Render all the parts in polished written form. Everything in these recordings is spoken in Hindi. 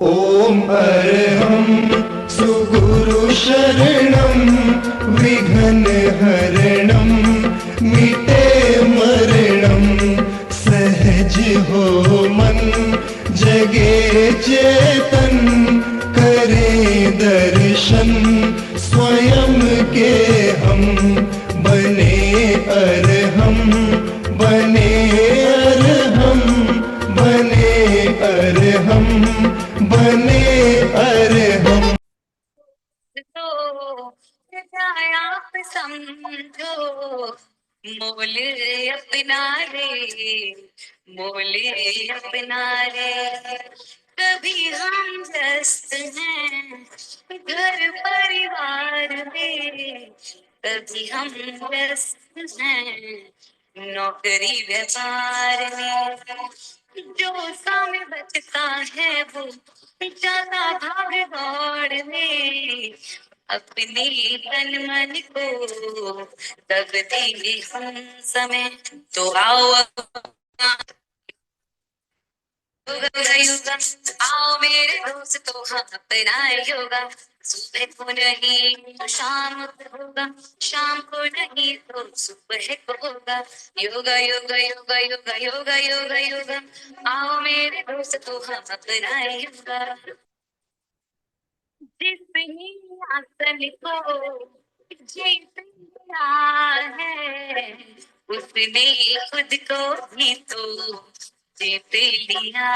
ॐ अर्हं सुगुरु शरणं विघ्नहरणं मिटे मरणं सहज हो मन जगे चेतन करे दर्शन स्वयं के हम बने अर्हम बने अर्हम बने अर्हम बने अर्हम। तो आप समझो मोल अपना रे, मोल अपना रे। कभी हम व्यस्त हैं घर परिवार में, कभी हम व्यस्त हैं नौकरी व्यापार में। जो समय बचता है वो ज्यादा भाग दौड़ में, अपने तन मन को तब देंगे हम समय। तो आओ योगा योगा, आओ मेरे दोस्तों हम अपनाए योगा। सुबह को नहीं तो शाम को होगा, शाम को नहीं तो सुबह को होगा। योगा योगा योगा योगा योगा योगा योगा, आओ मेरे दोस्तों हम अपनाए योगा। जिसने आसन को जीता है, उसने खुद को भी तो जीत लिया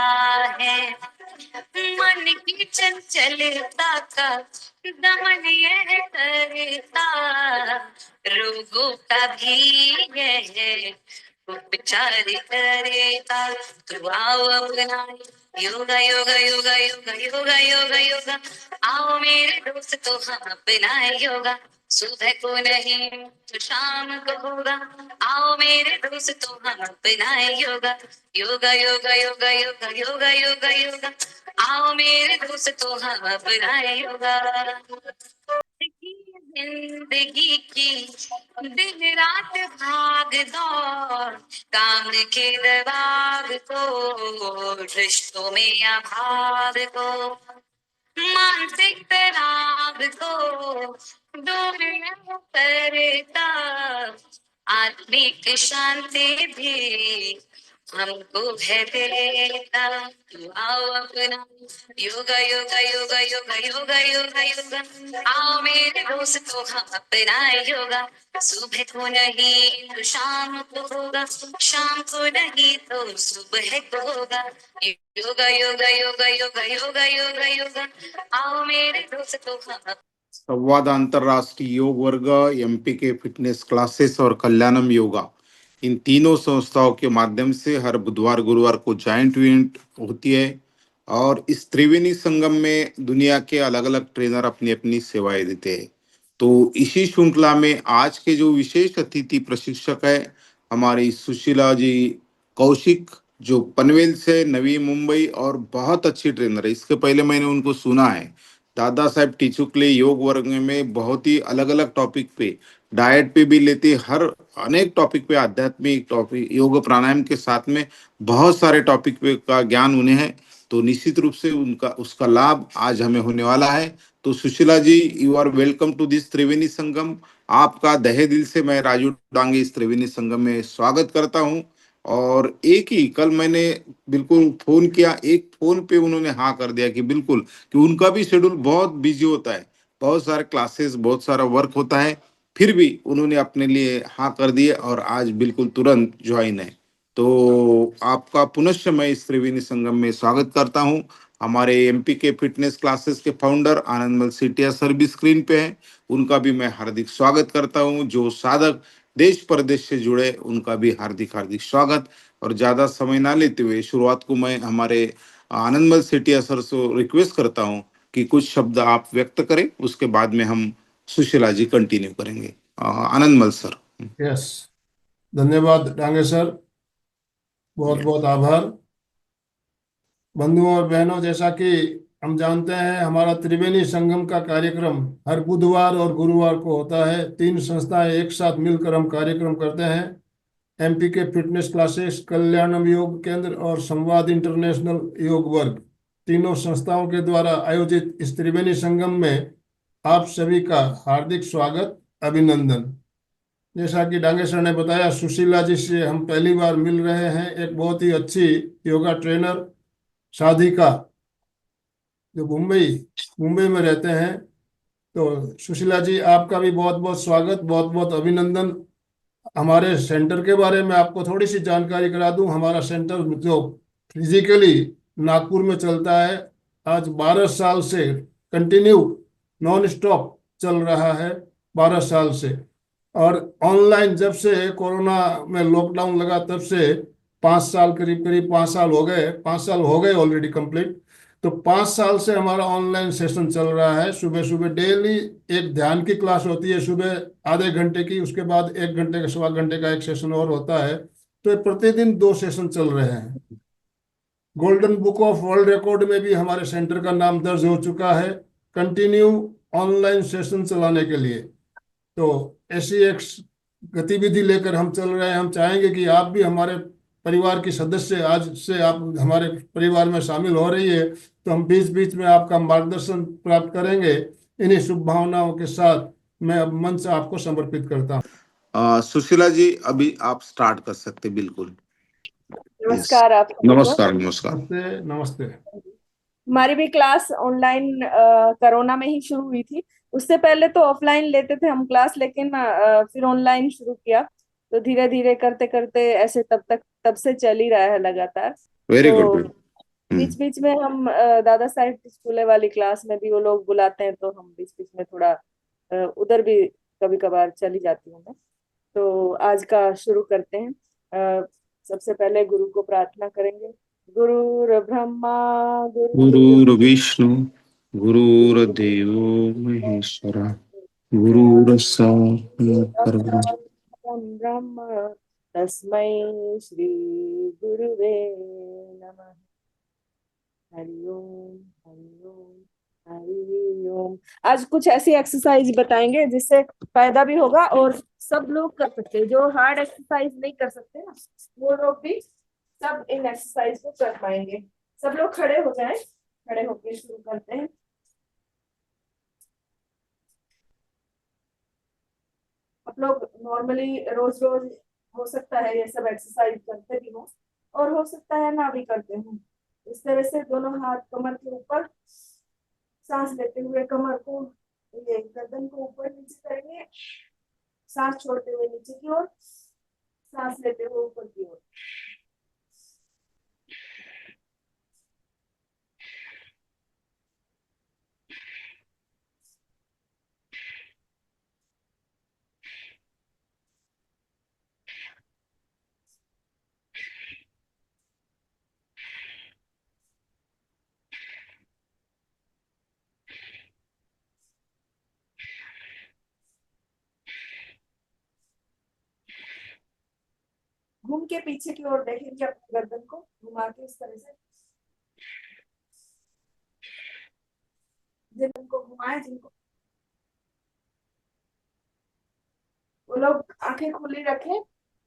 है। मन की चंचलता का दमन यह करता, रोगों का भी यह उपचार करेगा। तो आओ अपना योगा योगा योगा योगा योगा योगा योगा, आओ मेरे दोस्तों हम अपनाए योगा। सुबह को नहीं तो शाम को होगा, आओ मेरे दोस्तों हम अपनाए योगा। योगा योगा योगा योगा योगा योगा योगा, आओ मेरे दोस्तों हम अपनाए योगा। जिंदगी की दिन रात भाग दौड़, काम के दबाव को, रिश्तों में अभाव को, मानसिक तनाव को दूर करता, आत्मिक शांति भी हमको है देता। तो आओ अपना योगा योगा योगा योगा योगा योगा योगा, आओ मेरे दोस्तों हम अपनाए योगा। सुबह को नहीं तो शाम को होगा, शाम को नहीं तो सुबह को होगा। योगा योगा योगा योगा योगा योगा योगा, आओ मेरे दोस्तों हम। संवाद अंतर्राष्ट्रीय योग वर्ग, एमपीके फिटनेस क्लासेस और कल्याणम योगा, इन तीनों संस्थाओं के माध्यम से हर बुधवार गुरुवार को जॉइंट इवेंट होती है और इस त्रिवेणी संगम में दुनिया के अलग अलग ट्रेनर अपनी अपनी सेवाएं देते हैं। तो इसी श्रृंखला में आज के जो विशेष अतिथि प्रशिक्षक है हमारी सुशीला जी कौशिक, जो पनवेल से नवी मुंबई और बहुत अच्छी ट्रेनर है। इसके पहले मैंने उनको सुना है दादा साहेब टिचुकले योग वर्ग में बहुत ही अलग अलग टॉपिक पे, डाइट पे भी लेते, हर अनेक टॉपिक पे, आध्यात्मिक टॉपिक, योग प्राणायाम के साथ में बहुत सारे टॉपिक पे का ज्ञान उन्हें है। तो निश्चित रूप से उनका उसका लाभ आज हमें होने वाला है। तो Sushila ji, you are welcome to this Triveni Sangam. आपका तहे दिल से मैं राजू डांगे इस त्रिवेणी संगम में स्वागत करता हूँ। और एक ही कल मैंने बिल्कुल फोन किया, एक फोन पे उन्होंने हाँ कर दिया कि बिल्कुल, कि उनका भी शेड्यूल बहुत बिजी होता है, बहुत सारे क्लासेस, बहुत सारा वर्क होता है, फिर भी उन्होंने अपने लिए हाँ कर दिए और आज बिल्कुल तुरंत ज्वाइन है। तो आपका पुनश्च मैं इस त्रिवेणी संगम में स्वागत करता हूँ। हमारे एमपी के फिटनेस क्लासेस के फाउंडर आनंदमल सेठिया सर भी स्क्रीन पे हैं, उनका भी मैं हार्दिक स्वागत करता हूँ। जो साधक देश प्रदेश से जुड़े उनका भी हार्दिक हार्दिक स्वागत। और ज्यादा समय ना लेते हुए शुरुआत को मैं हमारे आनंदमल सेठिया सर से रिक्वेस्ट करता हूँ कि कुछ शब्द आप व्यक्त करें, उसके बाद में हम सुशीला जी कंटिन्यू करेंगे। आनंदमल सर। यस, धन्यवाद डांगे सर, बहुत बहुत आभार। बंधुओं और बहनों, जैसा कि हम जानते हैं हमारा त्रिवेणी संगम का कार्यक्रम हर बुधवार और गुरुवार को होता है। तीन संस्थाएं एक साथ मिलकर हम कार्यक्रम करते हैं, एमपी के फिटनेस क्लासेस, कल्याणम योग केंद्र और संवाद इंटरनेशनल योग वर्ग। तीनों संस्थाओं के द्वारा आयोजित इस त्रिवेणी संगम में आप सभी का हार्दिक स्वागत, अभिनंदन। जैसा कि डांगेश्वर ने बताया, सुशीला जी से हम पहली बार मिल रहे हैं। एक बहुत ही अच्छी योगा ट्रेनर, साधिका, जो मुंबई मुंबई में रहते हैं। तो सुशीला जी, आपका भी बहुत बहुत स्वागत, बहुत बहुत अभिनंदन। हमारे सेंटर के बारे में आपको थोड़ी सी जानकारी करा दूं। हमारा सेंटर जो फिजिकली नागपुर में चलता है, आज 12 साल से कंटिन्यू नॉन स्टॉप चल रहा है, 12 साल से। और ऑनलाइन जब से कोरोना में लॉकडाउन लगा तब से 5 साल, करीब करीब 5 साल हो गए, 5 साल हो गए ऑलरेडी कंप्लीट। तो 5 साल से हमारा ऑनलाइन सेशन चल रहा है। सुबह सुबह डेली एक ध्यान की क्लास होती है, सुबह आधे घंटे की, उसके बाद 1 घंटे का, 1.25 घंटे का एक सेशन और होता है। तो ये प्रतिदिन 2 सेशन चल रहे हैं। Golden book of world record में भी हमारे सेंटर का नाम दर्ज हो चुका है, कंटिन्यू ऑनलाइन सेशन चलाने के लिए। तो ऐसी एक गतिविधि लेकर हम चल रहे हैं। हम चाहेंगे कि आप भी हमारे परिवार की सदस्य, आज से आप हमारे परिवार में शामिल हो रही है, तो हम बीच बीच में आपका मार्गदर्शन प्राप्त करेंगे। इन्हीं शुभ भावनाओं के साथ मैं अब मंच आपको समर्पित करता हूँ। सुशीला जी, अभी आप स्टार्ट कर सकते, बिल्कुल। यस। नमस्कार आप सभी को। नमस्कार, नमस्कार। नमस्ते नमस्ते। हमारी भी क्लास ऑनलाइन कोरोना में ही शुरू हुई थी। उससे पहले तो ऑफलाइन लेते थे हम क्लास, लेकिन फिर ऑनलाइन शुरू किया। तो धीरे धीरे करते करते ऐसे तब से चल ही रहा है लगातार। वेरी तो गुड। बीच बीच में हम दादा साहेब स्कूले वाली क्लास में भी वो लोग बुलाते हैं, तो हम बीच बीच में थोड़ा उधर भी कभी कभार चली जाती हूँ मैं। तो आज का शुरू करते हैं। सबसे पहले गुरु को प्रार्थना करेंगे। गुरुर् ब्रह्मा गुरुर्विष्णु गुरुर्देवो महेश्वर गुरुर्साक्षात् परब्रह्म। ब्रह्म तस्मै श्री गुरुवे नमः। हरि ओम, हरि ओम, हरि ओम। आज कुछ ऐसी एक्सरसाइज बताएंगे जिससे फायदा भी होगा और सब लोग कर सकते हैं। जो हार्ड एक्सरसाइज नहीं कर सकते ना, वो लोग भी सब इन एक्सरसाइज को कर पाएंगे। सब लोग खड़े हो जाएं, खड़े होकर शुरू करते हैं। आप लोग नॉर्मली रोज रोज हो सकता है ये सब एक्सरसाइज करते भी हो, और हो सकता है ना भी करते हो। इस तरह से दोनों हाथ कमर के ऊपर, सांस लेते हुए कमर को, ये गर्दन को ऊपर नीचे करेंगे, सांस छोड़ते हुए नीचे की ओर, सांस लेते हुए ऊपर की ओर। घूम के पीछे की ओर देखेंगे, अपनी गर्दन को घुमा के इस तरह से। जिनको घुमाए, जिनको, वो लोग आंखें खुली रखें।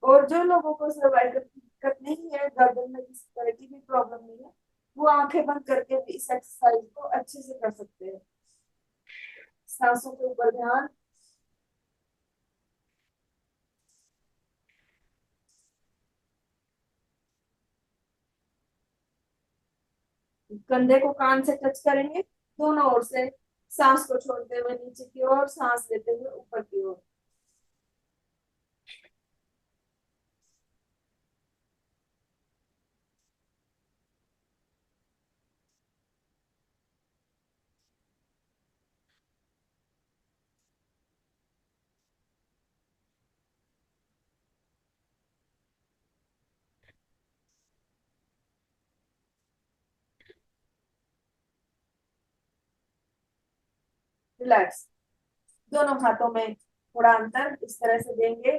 और जो लोगों को सर्वाइकल की दिक्कत नहीं है, गर्दन में किसी तरह की भी प्रॉब्लम नहीं है, वो आंखें बंद करके भी इस एक्सरसाइज को अच्छे से कर सकते हैं। सांसों के ऊपर ध्यान। कंधे को कान से टच करेंगे दोनों ओर से। सांस को छोड़ते हुए नीचे की ओर, सांस लेते हुए ऊपर की ओर। रिलैक्स। दोनों हाथों में थोड़ा अंतर इस तरह से देंगे।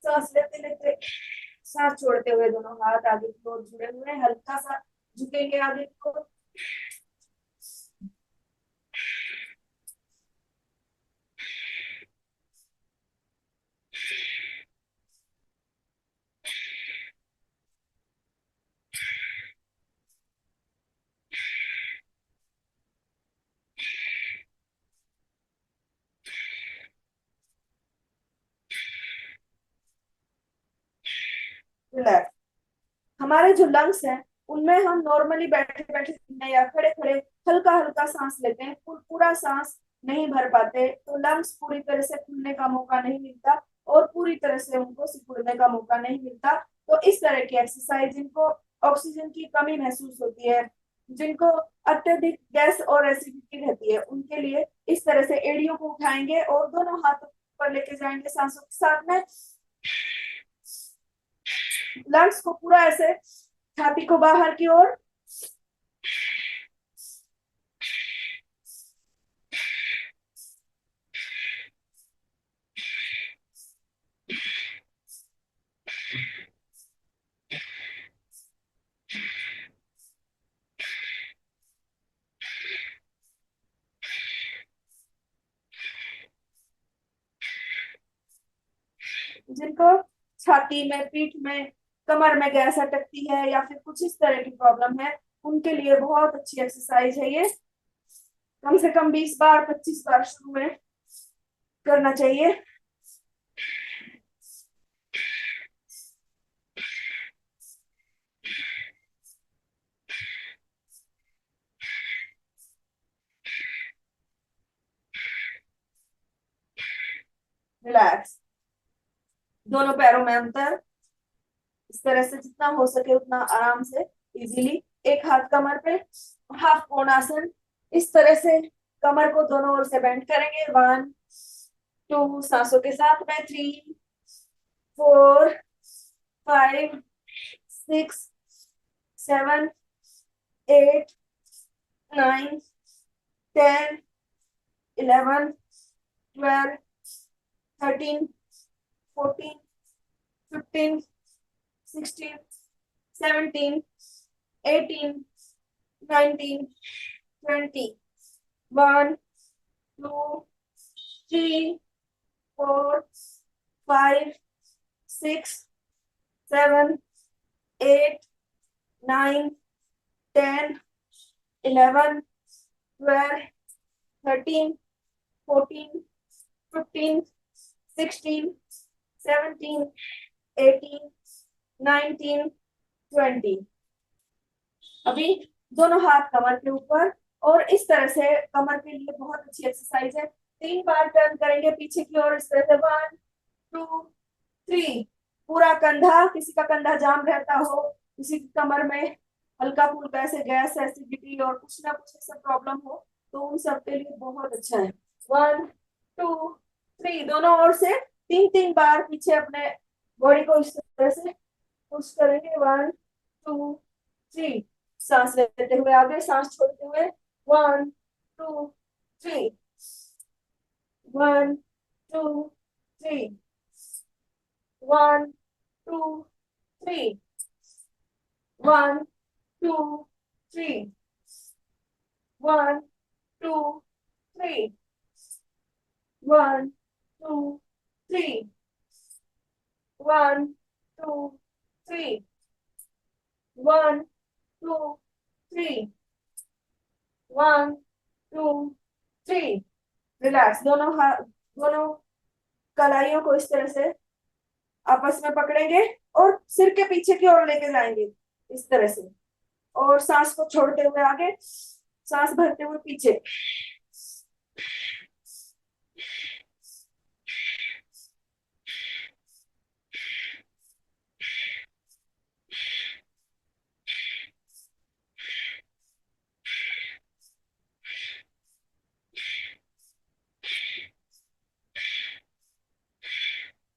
सांस लेते लेते, सांस छोड़ते हुए दोनों हाथ आगे की ओर जुड़े हुए, हल्का सा झुकेंगे आगे की ओर। हमारे जो लंग्स हैं उनमें हम नॉर्मली बैठे बैठे या खड़े खड़े हल्का हल्का सांस लेते हैं, पूरा सांस नहीं भर पाते, तो लंग्स पूरी तरह से खुलने का मौका नहीं मिलता और पूरी तरह से उनको सिकुड़ने का मौका नहीं मिलता। तो इस तरह की एक्सरसाइज, जिनको ऑक्सीजन की कमी महसूस होती है, जिनको अत्यधिक गैस और एसिडिटी रहती है, उनके लिए इस तरह से एड़ियों को उठाएंगे और दोनों हाथों पर लेके जाएंगे सांसों के साथ में, लंग्स को पूरा ऐसे छाती को बाहर की ओर, जिनको छाती में, पीठ में, कमर में गैस अटकती है या फिर कुछ इस तरह की प्रॉब्लम है, उनके लिए बहुत अच्छी एक्सरसाइज है ये। कम से कम 20 बार 25 बार शुरू में करना चाहिए। रिलैक्स, दोनों पैरों में अंतर, इस तरह से जितना हो सके उतना आराम से इजीली, एक हाथ कमर पे, हाफ कोणासन, इस तरह से कमर को दोनों ओर से बेंड करेंगे। 1 2, सांसों के साथ में 3 4 5 6 7 8 9 10 11 12 13 14 15 16 17 18 19 20 1 2 3 4 5 6 7 8 9 10 11 12 13 14 15 16 17 18 19 20। अभी दोनों हाथ कमर के ऊपर, और इस तरह से कमर के लिए बहुत अच्छी एक्सरसाइज है। 3 बार टर्न करेंगे पीछे की ओर, इस तरह से 1 2 3। पूरा कंधा, किसी का कंधा जाम रहता हो, किसी की कमर में हल्का फुल्का ऐसे गैस एसिडिटी और कुछ ना कुछ ऐसा प्रॉब्लम हो, तो उन सब के लिए बहुत अच्छा है। 1 2 3, दोनों ओर से 3 बार पीछे अपने बॉडी को इस तरह से पुश करेंगे। 1 2 3, सांस लेते हुए आगे, सांस छोड़ते हुए 1 2 3 1 2 3 1 2 3 1 2 3 1 2 3 1 2 3 1 2 3 1 2 3 1 2 3। रिलैक्स, दोनों हाथ, दोनों कलाइयों को इस तरह से आपस में पकड़ेंगे और सिर के पीछे की ओर लेके जाएंगे इस तरह से, और सांस को छोड़ते हुए आगे, सांस भरते हुए पीछे।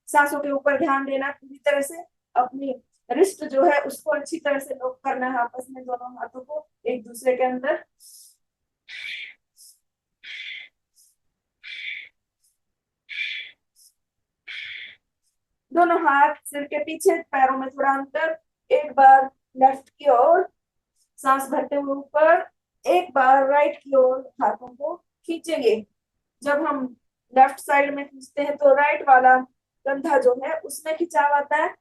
सांसों के ऊपर ध्यान देना, पूरी तरह से अपनी रिस्ट जो है उसको अच्छी तरह से लॉक करना है आपस में, दोनों हाथों को एक दूसरे के अंदर। दोनों हाथ सिर के पीछे, पैरों में थोड़ा अंतर, एक बार लेफ्ट की ओर सांस भरते हुए ऊपर, एक बार राइट की ओर हाथों को खींचेंगे। जब हम लेफ्ट साइड में खींचते हैं तो राइट वाला कंधा जो है उसमें खिंचाव आता है,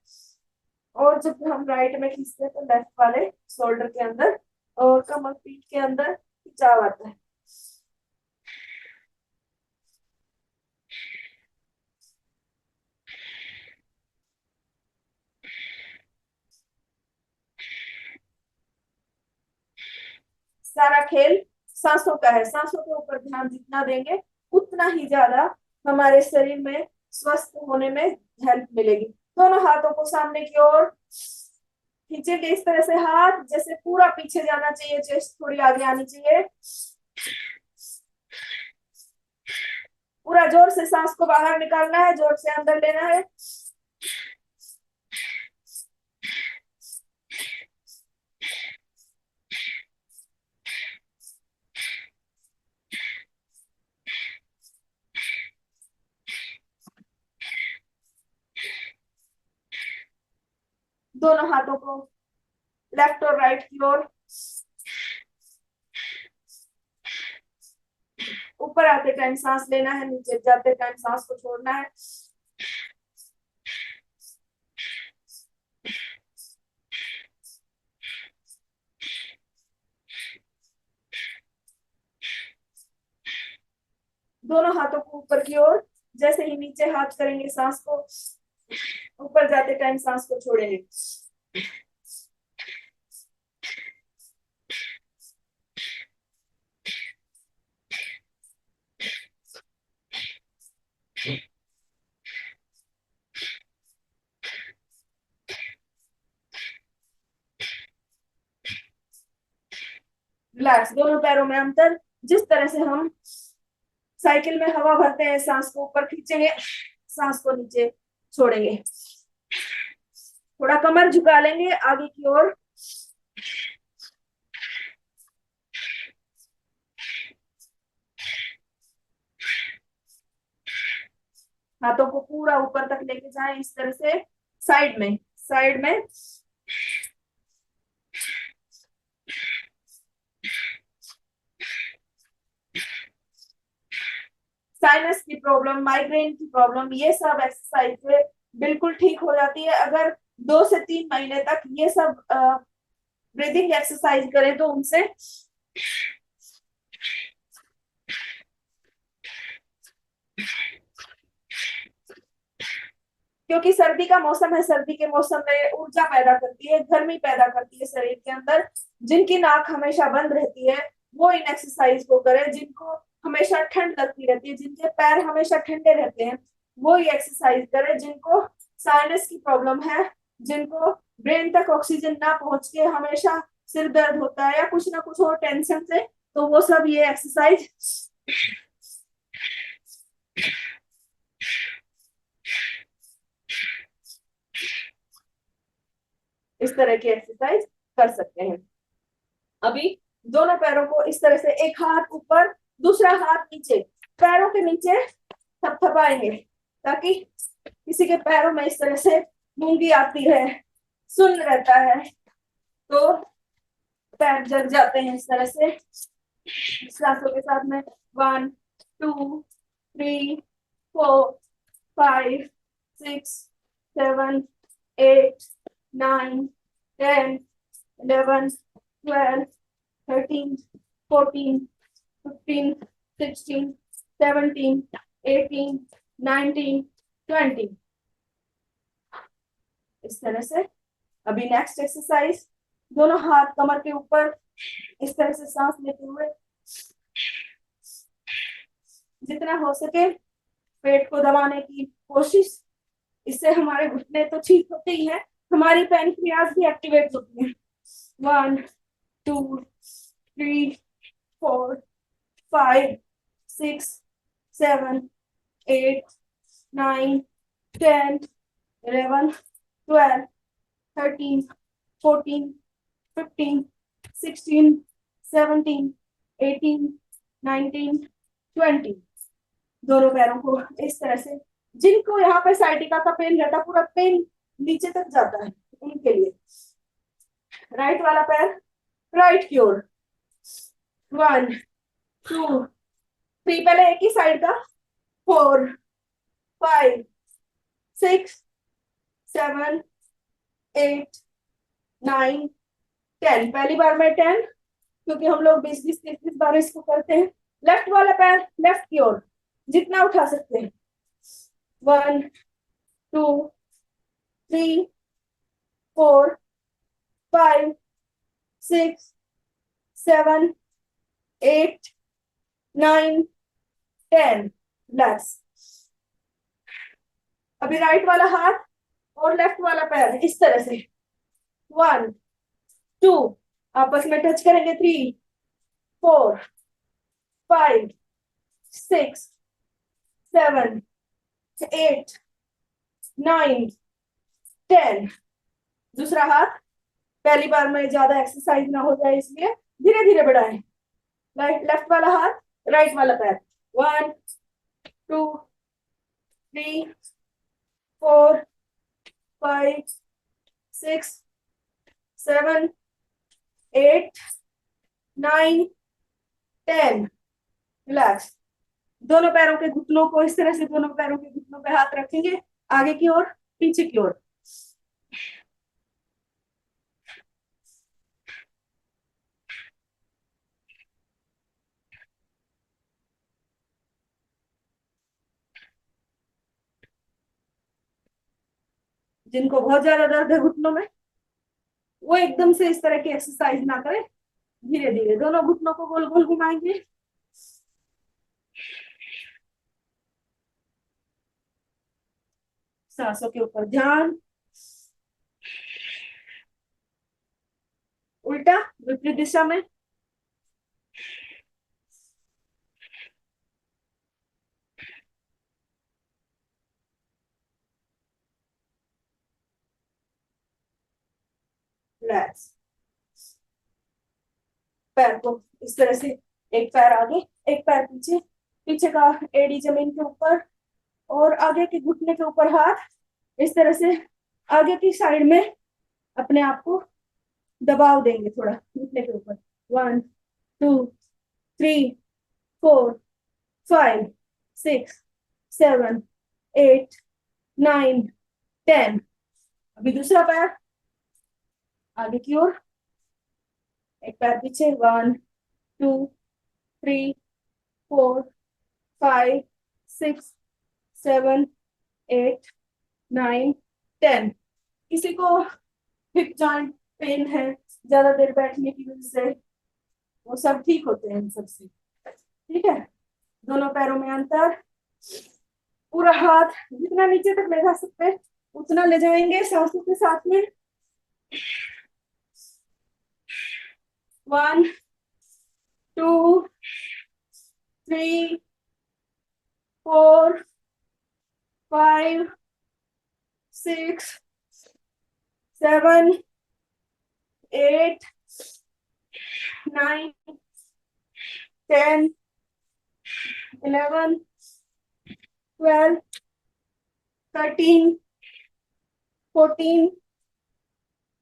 और जब हम राइट में खींचते हैं तो लेफ्ट वाले शोल्डर के अंदर और कमर पीठ के अंदर खिंचाव आता है। सांसों का है। सांसों के ऊपर ध्यान जितना देंगे उतना ही ज्यादा हमारे शरीर में स्वस्थ होने में हेल्प मिलेगी। दोनों हाथों को सामने की ओर खींचेंगे इस तरह से, हाथ जैसे पूरा पीछे जाना चाहिए, चेस्ट थोड़ी आगे आनी चाहिए। पूरा जोर से सांस को बाहर निकालना है, जोर से अंदर लेना है। दोनों हाथों को लेफ्ट और राइट की ओर, ऊपर आते टाइम सांस लेना है, नीचे जाते टाइम सांस को छोड़ना है। दोनों हाथों को ऊपर की ओर, जैसे ही नीचे हाथ करेंगे सांस को, ऊपर जाते टाइम सांस को छोड़ेंगे। रिलैक्स, दोनों पैरों में अंतर। जिस तरह से हम साइकिल में हवा भरते हैं, सांस को ऊपर खींचेंगे, सांस को नीचे छोड़ेंगे। थोड़ा कमर झुका लेंगे आगे की ओर। हाथों को पूरा ऊपर तक लेके जाएं इस तरह से, साइड में साइड में। साइनस की प्रॉब्लम, माइग्रेन की प्रॉब्लम, ये सब एक्सरसाइज से बिल्कुल ठीक हो जाती है। अगर 2 से 3 महीने तक ये सब ब्रीदिंग एक्सरसाइज करें तो उनसे क्योंकि सर्दी का मौसम है, सर्दी के मौसम में ऊर्जा पैदा करती है, गर्मी पैदा करती है शरीर के अंदर। जिनकी नाक हमेशा बंद रहती है वो इन एक्सरसाइज को करें। जिनको हमेशा ठंड लगती रहती है, जिनके पैर हमेशा ठंडे रहते हैं, वो ये एक्सरसाइज करें। जिनको साइनस की प्रॉब्लम है, जिनको ब्रेन तक ऑक्सीजन ना पहुंच के हमेशा सिर दर्द होता है या कुछ ना कुछ और टेंशन से, तो वो सब ये एक्सरसाइज इस तरह की एक्सरसाइज कर सकते हैं। अभी दोनों पैरों को इस तरह से, एक हाथ ऊपर दूसरा हाथ नीचे, पैरों के नीचे थपथपाएंगे ताकि किसी के पैरों में इस तरह से मूंगी आती है, सुन्न रहता है तो पैर जग जाते हैं इस तरह से। सांसों के साथ में 1 2 3 4 5 6 7 8 9 10 11 12 13 14 15 16 17 18 19 20 इस तरह से। अभी नेक्स्ट एक्सरसाइज, दोनों हाथ कमर के ऊपर इस तरह से सांस लेते हुए, जितना हो सके पेट को दबाने की कोशिश। इससे हमारे घुटने तो ठीक होते ही है, हमारी पैनक्रियाज भी एक्टिवेट होती है। 1 2 3 4 5 6 7 8 9 10 11 12 13 14 15 16 17 18 19 20 दोनों पैरों को इस तरह से। जिनको यहाँ पे साइटिका का पेन रहता, पूरा पेन नीचे तक जाता है, उनके लिए राइट वाला पैर राइट की ओर। 1 2 3, पहले एक ही साइड का। 4 5 6 7 8 9 10, पहली बार में 10, क्योंकि हम लोग 20 30 बार इसको करते हैं। लेफ्ट वाला पैर लेफ्ट की ओर, जितना उठा सकते हैं। 1 2 3 4 5 6 7 8 9 10। रिलैक्स। अभी राइट वाला हाथ और लेफ्ट वाला पैर इस तरह से 1 2 आपस में टच करेंगे। 3 4 5 6 7 8 9 10। दूसरा हाथ पहली बार में ज्यादा एक्सरसाइज ना हो जाए इसलिए धीरे धीरे बढ़ाएं। लेफ्ट वाला हाथ राइट वाला पैर 1 2 3 4 5 6 7 8 9 10। रिलैक्स। दोनों पैरों के घुटनों को इस तरह से दोनों पैरों के घुटनों पे हाथ रखेंगे, आगे की ओर पीछे की ओर। जिनको बहुत ज्यादा दर्द है घुटनों में वो एकदम से इस तरह की एक्सरसाइज ना करें, धीरे धीरे दोनों घुटनों को गोल गोल घुमाएंगे। सांसों के ऊपर ध्यान। उल्टा विपरीत दिशा में। रिलैक्स। पैर को इस तरह से एक पैर आगे एक पैर पीछे, पीछे का एड़ी जमीन के ऊपर और आगे के घुटने के ऊपर हाथ इस तरह से आगे की साइड में अपने आप को दबाव देंगे थोड़ा घुटने के ऊपर। 1 2 3 4 5 6 7 8 9 10। अभी दूसरा पैर आगे की ओर, एक पैर पीछे। 1 2 3 4 5 6 7 8 9 10। किसी को हिप जॉइंट पेन है ज्यादा देर बैठने की वजह से, वो सब ठीक होते हैं इन सबसे। ठीक है। दोनों पैरों में अंतर। पूरा हाथ जितना नीचे तक ले जा सकते हैं उतना ले जाएंगे सांसों के साथ में। 1 2 3 4 5 6 7 8 9 10 11 12 13 14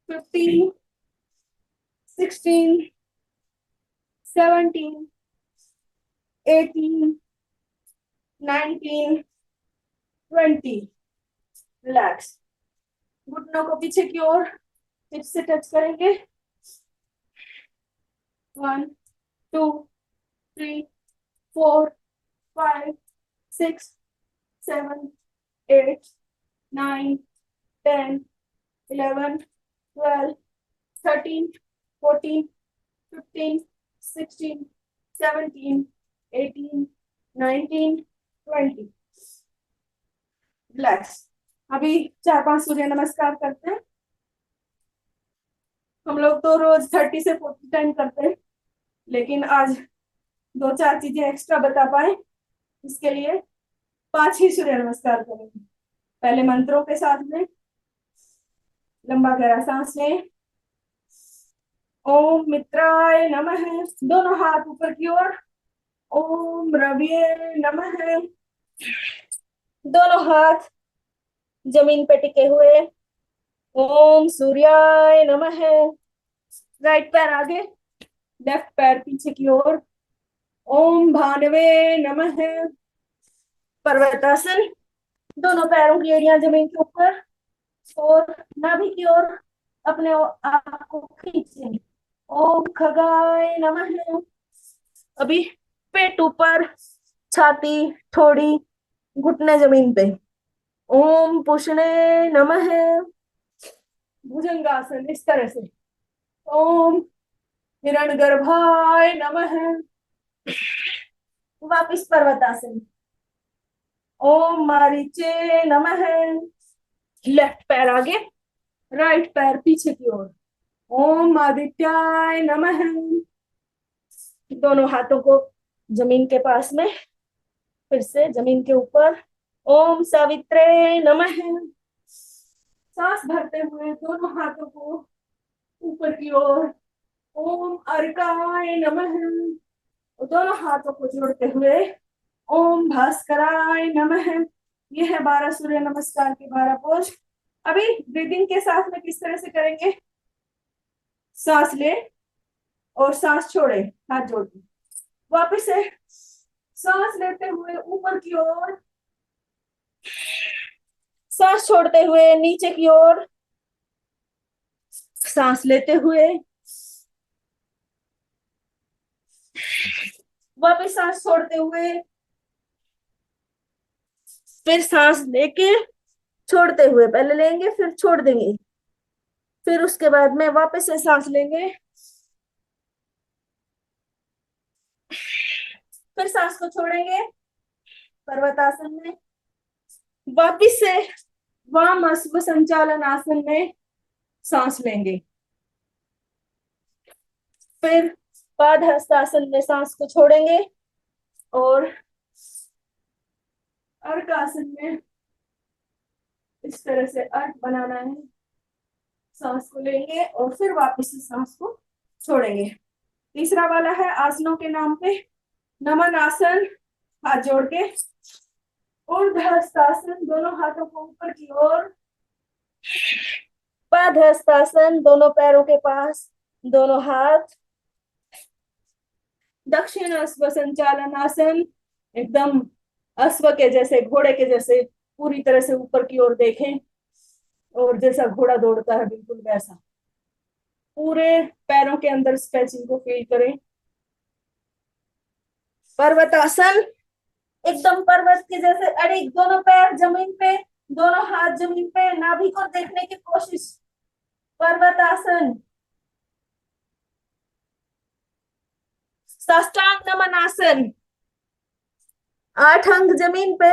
15 16 17 18 19 20। रिलैक्स। घुटनों को पीछे की ओर हिप से टच करेंगे। 1 2 3 4 5 6 7 8 9 10 11 12 13 14 15 16 17 18 19 20। रिलैक्स। अभी 4-5 सूर्य नमस्कार करते हैं। हम लोग तो रोज 30 से 40 टाइम करते हैं, लेकिन आज 2-4 चीजें एक्स्ट्रा बता पाए इसके लिए 5 ही सूर्य नमस्कार करेंगे। पहले मंत्रों के साथ में लंबा गहरा सांस लें। ओम मित्राय नमः। दोनों हाथ ऊपर की ओर। ओम रविये नमः। दोनों हाथ जमीन पे टिके हुए। ओम सूर्याय नमः। राइट पैर आगे लेफ्ट पैर पीछे की ओर। ओम भानवे नमः। पर्वतासन। दोनों पैरों की एड़ियां जमीन के ऊपर और नाभि की ओर अपने आप को खींचें। ओम खगाय नमः। अभी पेट ऊपर, छाती थोड़ी, घुटने जमीन पे। ओम पुष्णे नमः। भुजंगासन इस तरह से। ओम हिरण्यगर्भाय नमः। वापिस पर्वतासन। ओम मारीचे नमः। लेफ्ट पैर आगे, राइट पैर पीछे की ओर। ओम आदित्याय नमः। दोनों हाथों को जमीन के पास में, फिर से जमीन के ऊपर। ओम सावित्रे नमः। सांस भरते हुए दोनों हाथों को ऊपर की ओर। ओम अर्काय नमः। दोनों हाथों को जोड़ते हुए ओम भास्कराय नमः। यह है 12 सूर्य नमस्कार के 12 पोज। अभी ब्रीदिंग के साथ में किस तरह से करेंगे? सांस ले और सांस छोड़े, हाथ जोड़ के। वापिस से सांस लेते हुए ऊपर की ओर, सांस छोड़ते हुए नीचे की ओर, सांस लेते हुए वापिस सांस छोड़ते हुए, फिर सांस लेके छोड़ते हुए, पहले लेंगे फिर छोड़ देंगे, फिर उसके बाद में वापस से सांस लेंगे, फिर सांस को छोड़ेंगे पर्वतासन में, वापिस से वाम अश्व संचालन आसन में सांस लेंगे, फिर पादहस्तासन में सांस को छोड़ेंगे और अर्क आसन में इस तरह से अर्क बनाना है। सांस को लेंगे और फिर वापस से सांस को छोड़ेंगे। तीसरा वाला है आसनों के नाम पे नमन आसन, हाथ जोड़ के ऊर्ध्वहस्तासन, दोनों हाथों को ऊपर की ओर, पादहस्तासन, दोनों पैरों के पास दोनों हाथ, दक्षिण अश्व संचालन आसन, एकदम अश्व के जैसे, घोड़े के जैसे पूरी तरह से ऊपर की ओर देखें और जैसा घोड़ा दौड़ता है बिल्कुल वैसा पूरे पैरों के अंदर स्ट्रेचिंग को फील करें। पर्वतासन, एकदम पर्वत के जैसे अड़िग, दोनों पैर जमीन पे, दोनों हाथ जमीन पे, नाभि को देखने की कोशिश। पर्वतासन। साष्टांग नमन आसन, 8 अंग जमीन पे,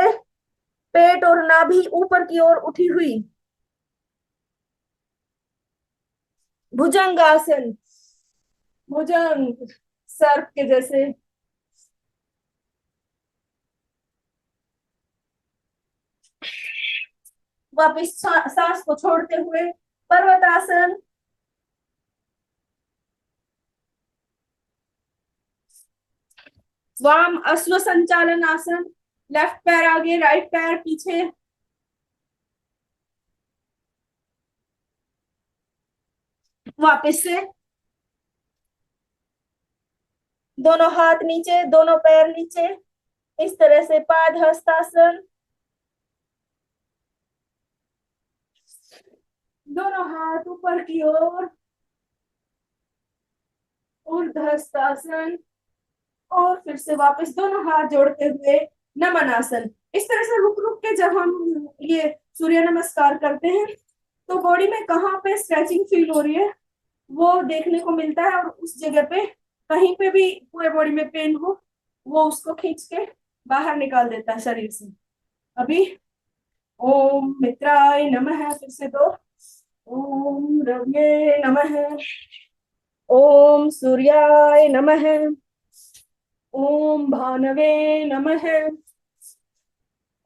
पेट और नाभि ऊपर की ओर उठी हुई। भुजंग आसन, भुजंग सर्प के जैसे। वापिस सांस को छोड़ते हुए पर्वतासन, वाम अश्व संचालन आसन, लेफ्ट पैर आगे, राइट पैर पीछे। वापिस से दोनों हाथ नीचे, दोनों पैर नीचे, इस तरह से पादहस्तासन, दोनों हाथ ऊपर की ओर, ऊर्ध्वहस्तासन, और फिर से वापस दोनों हाथ जोड़ते हुए नमन आसन। इस तरह से रुक रुक के जब हम ये सूर्य नमस्कार करते हैं तो बॉडी में कहाँ पे स्ट्रेचिंग फील हो रही है वो देखने को मिलता है, और उस जगह पे कहीं पे भी पूरे बॉडी में पेन हो वो उसको खींच के बाहर निकाल देता है शरीर से। अभी ओम मित्राय नमः, फिर से दो। ओम रव्ये नमः, ओम सूर्याय नमः, ओम भानवे नमः,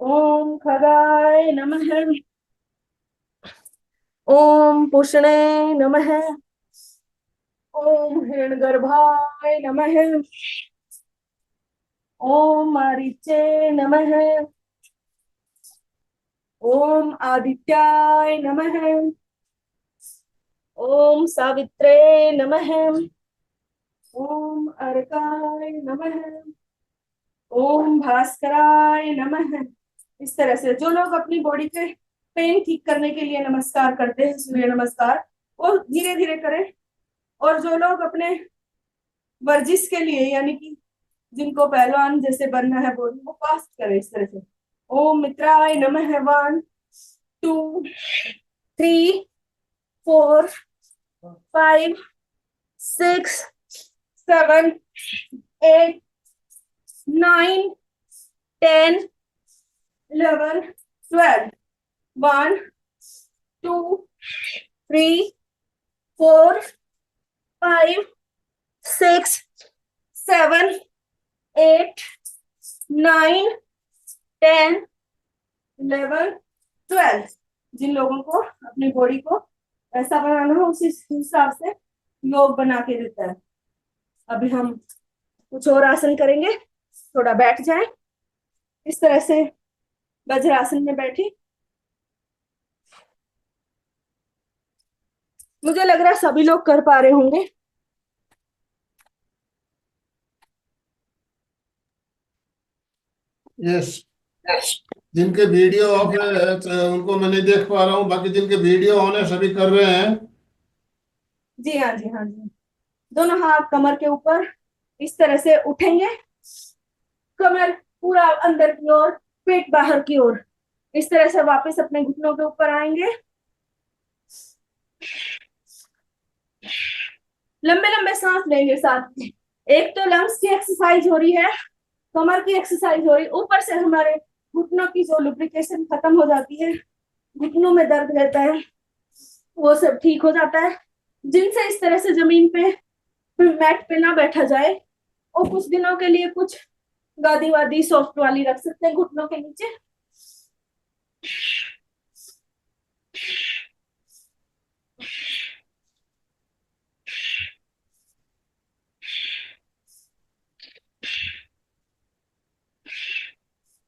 ओम खगाय नमः, ओम पुष्णे नमः, ओम हिरण्यगर्भाय नमः, ओम मारीचे नमः, ओम आदित्याय नमः, ओम सावित्रे नमः, ओम अर्काय नमः, ओम भास्कराय नमः। इस तरह से जो लोग अपनी बॉडी के पेन ठीक करने के लिए नमस्कार करते हैं सूर्य नमस्कार, वो धीरे धीरे करें, और जो लोग अपने वर्जिश के लिए यानी कि जिनको पहलवान जैसे बनना है बॉडी, वो फास्ट करें इस तरह से। ओम मित्राय नमः, 1 2 3 4 5 6 7 8 9, 10, 11, 12. 1, 2, 3, 4, 5, 6, 7, 8, 9, 10, 11, 12. जिन लोगों को अपनी बॉडी को ऐसा बनाना हो उसी हिसाब से योग बना के देता है। अभी हम कुछ और आसन करेंगे। थोड़ा बैठ जाएं, इस तरह से वज्रासन में बैठी। मुझे लग रहा है सभी लोग कर पा रहे होंगे। यस, जिनके वीडियो ऑफ है उनको मैं नहीं देख पा रहा हूँ, बाकी जिनके वीडियो ऑन है सभी कर रहे हैं। जी हाँ, जी हाँ, जी। दोनों हाथ कमर के ऊपर इस तरह से उठेंगे, कमर पूरा अंदर की ओर, पेट बाहर की ओर। इस तरह से वापस अपने घुटनों के ऊपर आएंगे। लंबे लंबे सांस लेंगे साथ में। एक तो लंग्स की एक्सरसाइज हो रही है, कमर की एक्सरसाइज हो रही है, ऊपर से हमारे घुटनों की जो लुब्रिकेशन खत्म हो जाती है, घुटनों में दर्द रहता है, वो सब ठीक हो जाता है। जिनसे इस तरह से जमीन पे मैट पे ना बैठा जाए, और कुछ दिनों के लिए कुछ गादी वादी सॉफ्ट वाली रख सकते हैं घुटनों के नीचे।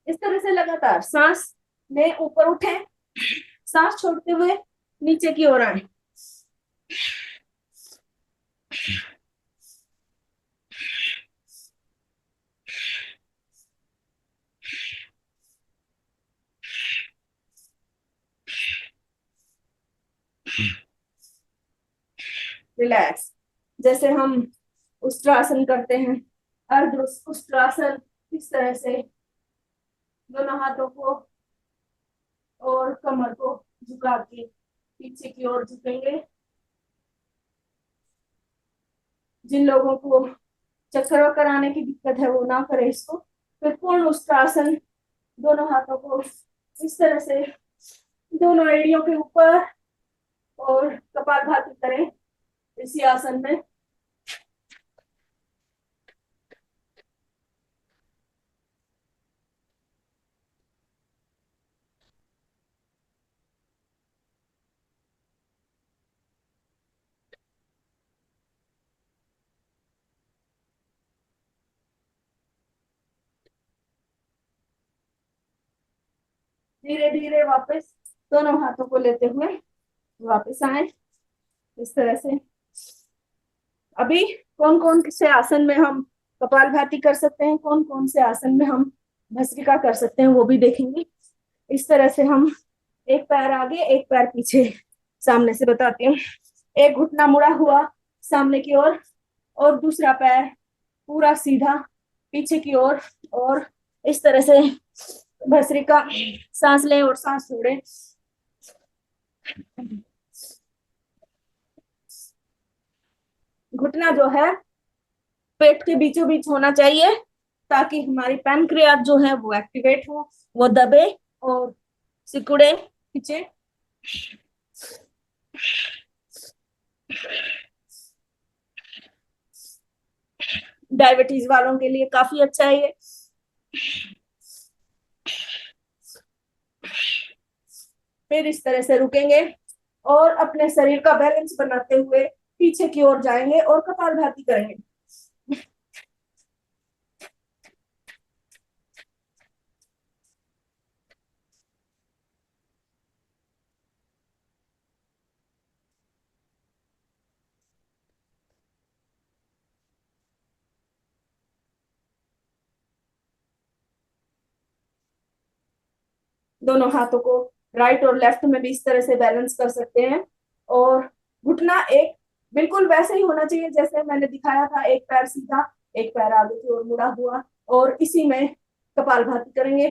इस तरह से लगातार सांस में ऊपर उठे, सांस छोड़ते हुए नीचे की ओर आए। रिलैक्स। जैसे हम उष्ट्रासन करते हैं, अर्ध उष्ट्रासन, इस तरह से दोनों हाथों को और कमर को झुका के पीछे की ओर झुकेंगे। जिन लोगों को चक्कर वक्कर आने की दिक्कत है वो ना करे इसको। फिर पूर्ण उष्ट्रासन, दोनों हाथों को इस तरह से दोनों एड़ियों के ऊपर और कपालभाति करें इसी आसन में। धीरे धीरे वापस दोनों हाथों को लेते हुए वापस आए इस तरह से। अभी कौन कौन से आसन में हम कपालभाति कर सकते हैं, कौन कौन से आसन में हम भस्त्रिका कर सकते हैं, वो भी देखेंगे। इस तरह से हम एक पैर आगे एक पैर पीछे सामने से बताती हूँ। एक घुटना मुड़ा हुआ सामने की ओर, और दूसरा पैर पूरा सीधा पीछे की ओर, और इस तरह से भस्त्रिका। सांस लें और सांस छोड़ें। घुटना जो है पेट के बीचों बीच होना चाहिए, ताकि हमारी पैनक्रियाज जो है वो एक्टिवेट हो, वो दबे और सिकुड़े खींचे। डायबिटीज वालों के लिए काफी अच्छा है ये। फिर इस तरह से रुकेंगे और अपने शरीर का बैलेंस बनाते हुए पीछे की ओर जाएंगे और कपालभाति करेंगे। दोनों हाथों को राइट और लेफ्ट में भी इस तरह से बैलेंस कर सकते हैं। और घुटना एक बिल्कुल वैसे ही होना चाहिए जैसे मैंने दिखाया था, एक पैर सीधा एक पैर आगे की ओर मुड़ा हुआ, और इसी में कपालभाति करेंगे।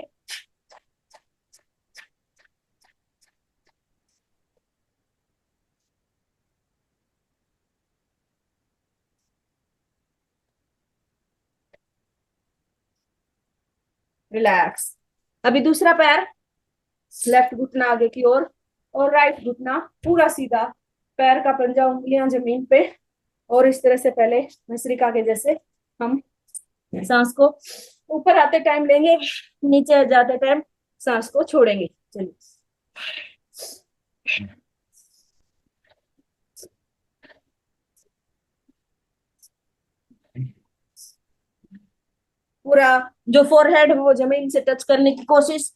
रिलैक्स। अभी दूसरा पैर, लेफ्ट घुटना आगे की ओर और राइट घुटना पूरा सीधा, पैर का पंजा उंगलियां जमीन पे, और इस तरह से पहले भस्त्रिका के जैसे हम सांस को ऊपर आते टाइम लेंगे, नीचे जाते टाइम सांस को छोड़ेंगे। चलिए, पूरा जो फोरहेड है वो जमीन से टच करने की कोशिश।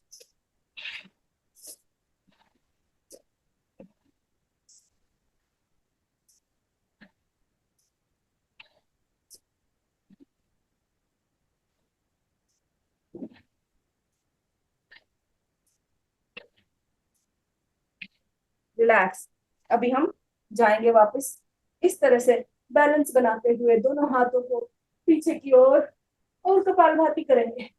रिलैक्स। अभी हम जाएंगे वापस इस तरह से बैलेंस बनाते हुए दोनों हाथों को पीछे की ओर और कपालभाति करेंगे।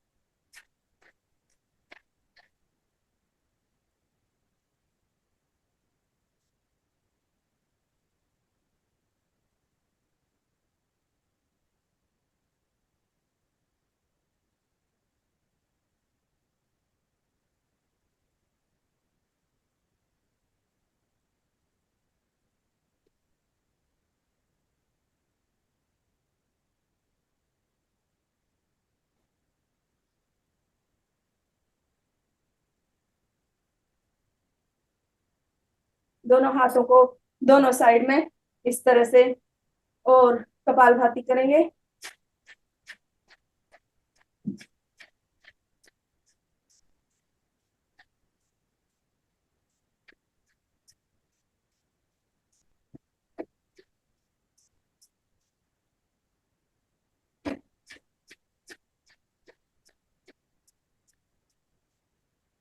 दोनों हाथों को दोनों साइड में इस तरह से और कपालभाति करेंगे।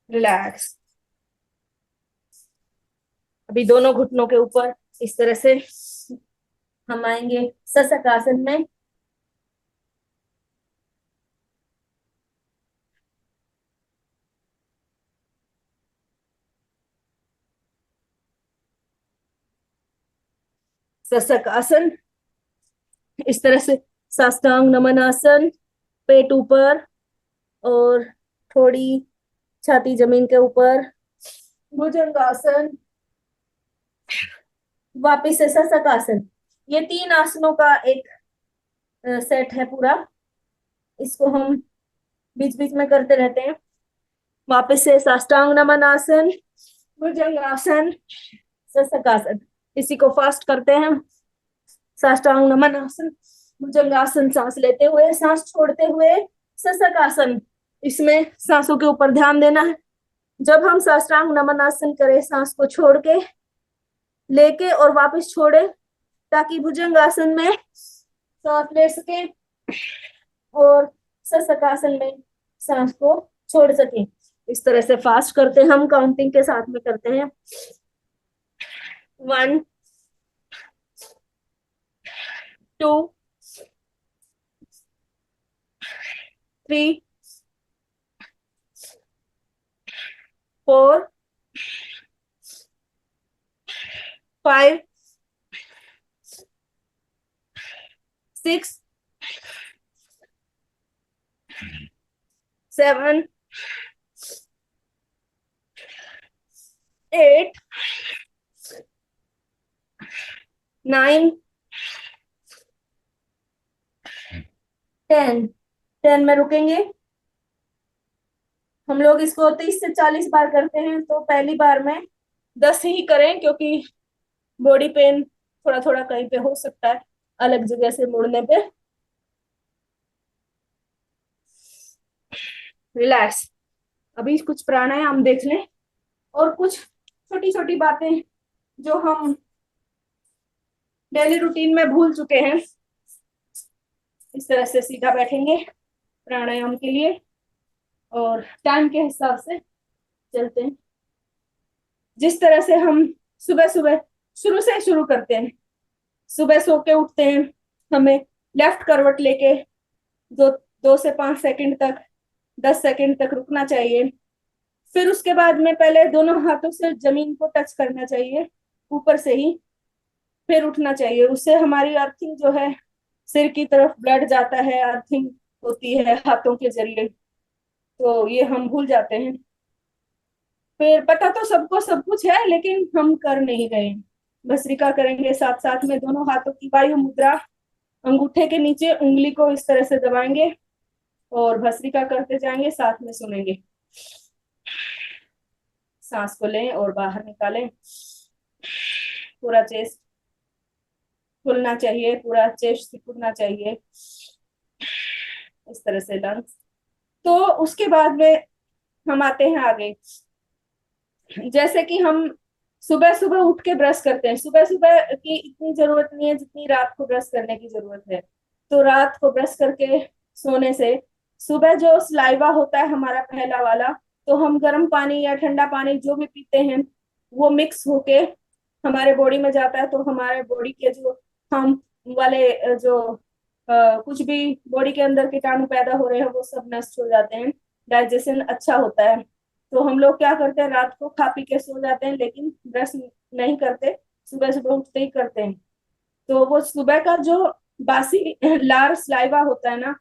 रिलैक्स। अभी दोनों घुटनों के ऊपर इस तरह से हम आएंगे सशक आसन में। सशक आसन, इस तरह से साष्टांग नमन आसन, पेट ऊपर और थोड़ी छाती जमीन के ऊपर, भुजंगासन, वापिस से सशक आसन। ये 3 आसनों का एक सेट है पूरा, इसको हम बीच बीच में करते रहते हैं। वापस से साष्टांग नमन आसन, भुजंगासन, सशक आसन। इसी को फास्ट करते हैं। साष्टांग नमन आसन, भुजंगासन, सांस लेते हुए सांस छोड़ते हुए सशक आसन। इसमें सांसों के ऊपर ध्यान देना है। जब हम साष्टांग नमन आसन करें, सांस को छोड़ के लेके और वापस छोड़े, ताकि भुजंगासन में सांस ले सके और सशक आसन में सांस को छोड़ सके। इस तरह से फास्ट करते हैं हम, काउंटिंग के साथ में करते हैं। 1 2 3 4 5 6 7 8 9 10। 10 में रुकेंगे। हम लोग इसको 30 से 40 बार करते हैं, तो पहली बार में 10 ही करें, क्योंकि बॉडी पेन थोड़ा थोड़ा कहीं पे हो सकता है अलग जगह से मुड़ने पे। रिलैक्स। अभी कुछ प्राणायाम देख लें और कुछ छोटी छोटी बातें जो हम डेली रूटीन में भूल चुके हैं। इस तरह से सीधा बैठेंगे प्राणायाम के लिए और टाइम के हिसाब से चलते हैं। जिस तरह से हम सुबह सुबह शुरू से शुरू करते हैं, सुबह सो के उठते हैं, हमें लेफ्ट करवट लेके 2 से 5 सेकंड तक, 10 सेकंड तक रुकना चाहिए। फिर उसके बाद में पहले दोनों हाथों से जमीन को टच करना चाहिए ऊपर से ही, फिर उठना चाहिए। उससे हमारी अर्थिंग जो है, सिर की तरफ ब्लड जाता है, अर्थिंग होती है हाथों के जरिए। तो ये हम भूल जाते हैं। फिर पता तो सबको सब कुछ है, लेकिन हम कर नहीं रहे हैं। भस्त्रिका करेंगे, साथ साथ में दोनों हाथों की वायु मुद्रा, अंगूठे के नीचे उंगली को इस तरह से दबाएंगे और भस्त्रिका करते जाएंगे, साथ में सुनेंगे। सांस को लें और बाहर निकालें। पूरा चेस्ट खुलना चाहिए, पूरा चेस्ट सिकुड़ना चाहिए, इस तरह से लंग्स। तो उसके बाद में हम आते हैं आगे। जैसे कि हम सुबह सुबह उठ के ब्रश करते हैं, सुबह सुबह की इतनी जरूरत नहीं है जितनी रात को ब्रश करने की जरूरत है। तो रात को ब्रश करके सोने से सुबह जो सलाइवा होता है हमारा पहला वाला, तो हम गर्म पानी या ठंडा पानी जो भी पीते हैं वो मिक्स होके हमारे बॉडी में जाता है। तो हमारे बॉडी के जो हम वाले जो कुछ भी बॉडी के अंदर कीटाणु पैदा हो रहे हैं वो सब नष्ट हो जाते हैं, डाइजेशन अच्छा होता है। तो हम लोग क्या करते हैं, रात को खा पी के सो जाते हैं, लेकिन ब्रश नहीं करते, सुबह सुबह उठते ही करते हैं। तो वो सुबह का जो बासी लार सलाइवा होता है ना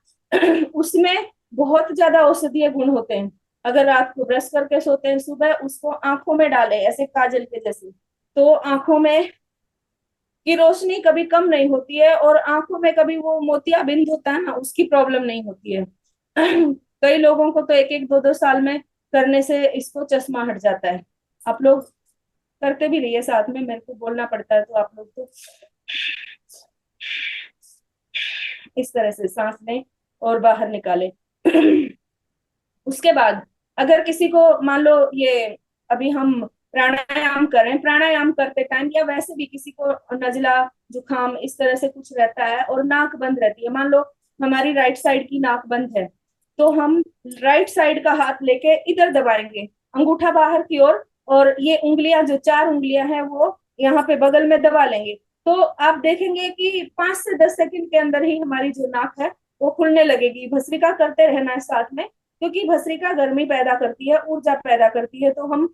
उसमें बहुत ज्यादा औषधीय गुण होते हैं। अगर रात को ब्रश करके सोते हैं, सुबह उसको आंखों में डालें ऐसे काजल के जैसे, तो आंखों में की रोशनी कभी कम नहीं होती है, और आंखों में कभी वो मोतियाबिंद होता है ना उसकी प्रॉब्लम नहीं होती है। कई लोगों को तो एक एक दो दो साल में करने से इसको चश्मा हट जाता है। आप लोग करते भी रहिए साथ में, मेरे को बोलना पड़ता है तो आप लोग तो इस तरह से सांस लें और बाहर निकालें। उसके बाद अगर किसी को मान लो ये अभी हम प्राणायाम करें, प्राणायाम करते टाइम या वैसे भी किसी को नजला जुकाम इस तरह से कुछ रहता है और नाक बंद रहती है, मान लो हमारी राइट साइड की नाक बंद है, तो हम राइट साइड का हाथ लेके इधर दबाएंगे, अंगूठा बाहर की ओर, और ये उंगलियां जो 4 उंगलियां हैं वो यहाँ पे बगल में दबा लेंगे। तो आप देखेंगे कि 5 से 10 सेकंड के अंदर ही हमारी जो नाक है वो खुलने लगेगी। भस्त्रिका करते रहना है साथ में, क्योंकि भस्त्रिका गर्मी पैदा करती है, ऊर्जा पैदा करती है। तो हम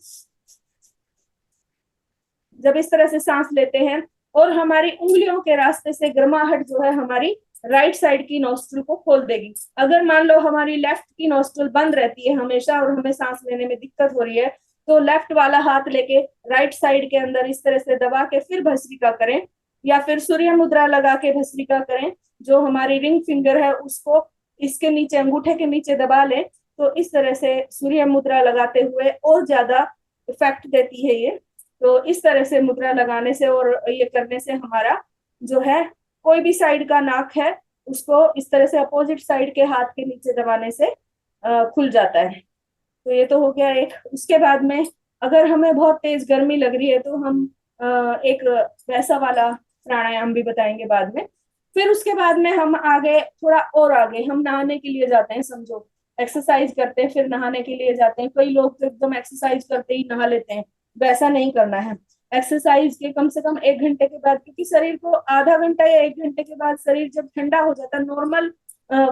जब इस तरह से सांस लेते हैं और हमारी उंगलियों के रास्ते से गर्माहट जो है हमारी राइट साइड की नोस्ट्रल को खोल देगी। अगर मान लो हमारी लेफ्ट की नोस्ट्रल बंद रहती है हमेशा और हमें सांस लेने में दिक्कत हो रही है, तो लेफ्ट वाला हाथ लेके राइट साइड के अंदर इस तरह से दबा के फिर भस्त्रिका करें, या फिर सूर्य मुद्रा लगा के भस्त्रिका करें। जो हमारी रिंग फिंगर है उसको इसके नीचे अंगूठे के नीचे दबा लें, तो इस तरह से सूर्य मुद्रा लगाते हुए और ज्यादा इफेक्ट देती है ये। तो इस तरह से मुद्रा लगाने से और ये करने से हमारा जो है कोई भी साइड का नाक है उसको इस तरह से अपोजिट साइड के हाथ के नीचे दबाने से खुल जाता है। तो ये तो हो गया एक। उसके बाद में अगर हमें बहुत तेज गर्मी लग रही है तो हम एक वैसा वाला प्राणायाम भी बताएंगे बाद में। फिर उसके बाद में हम आगे थोड़ा और आगे हम नहाने के लिए जाते हैं, समझो एक्सरसाइज करते हैं फिर नहाने के लिए जाते हैं। कई लोग तो एकदम एक्सरसाइज करते ही नहा लेते हैं, वैसा नहीं करना है। एक्सरसाइज के कम से कम 1 घंटे के बाद, क्योंकि शरीर को आधा घंटा या 1 घंटे के बाद शरीर जब ठंडा हो जाता है, नॉर्मल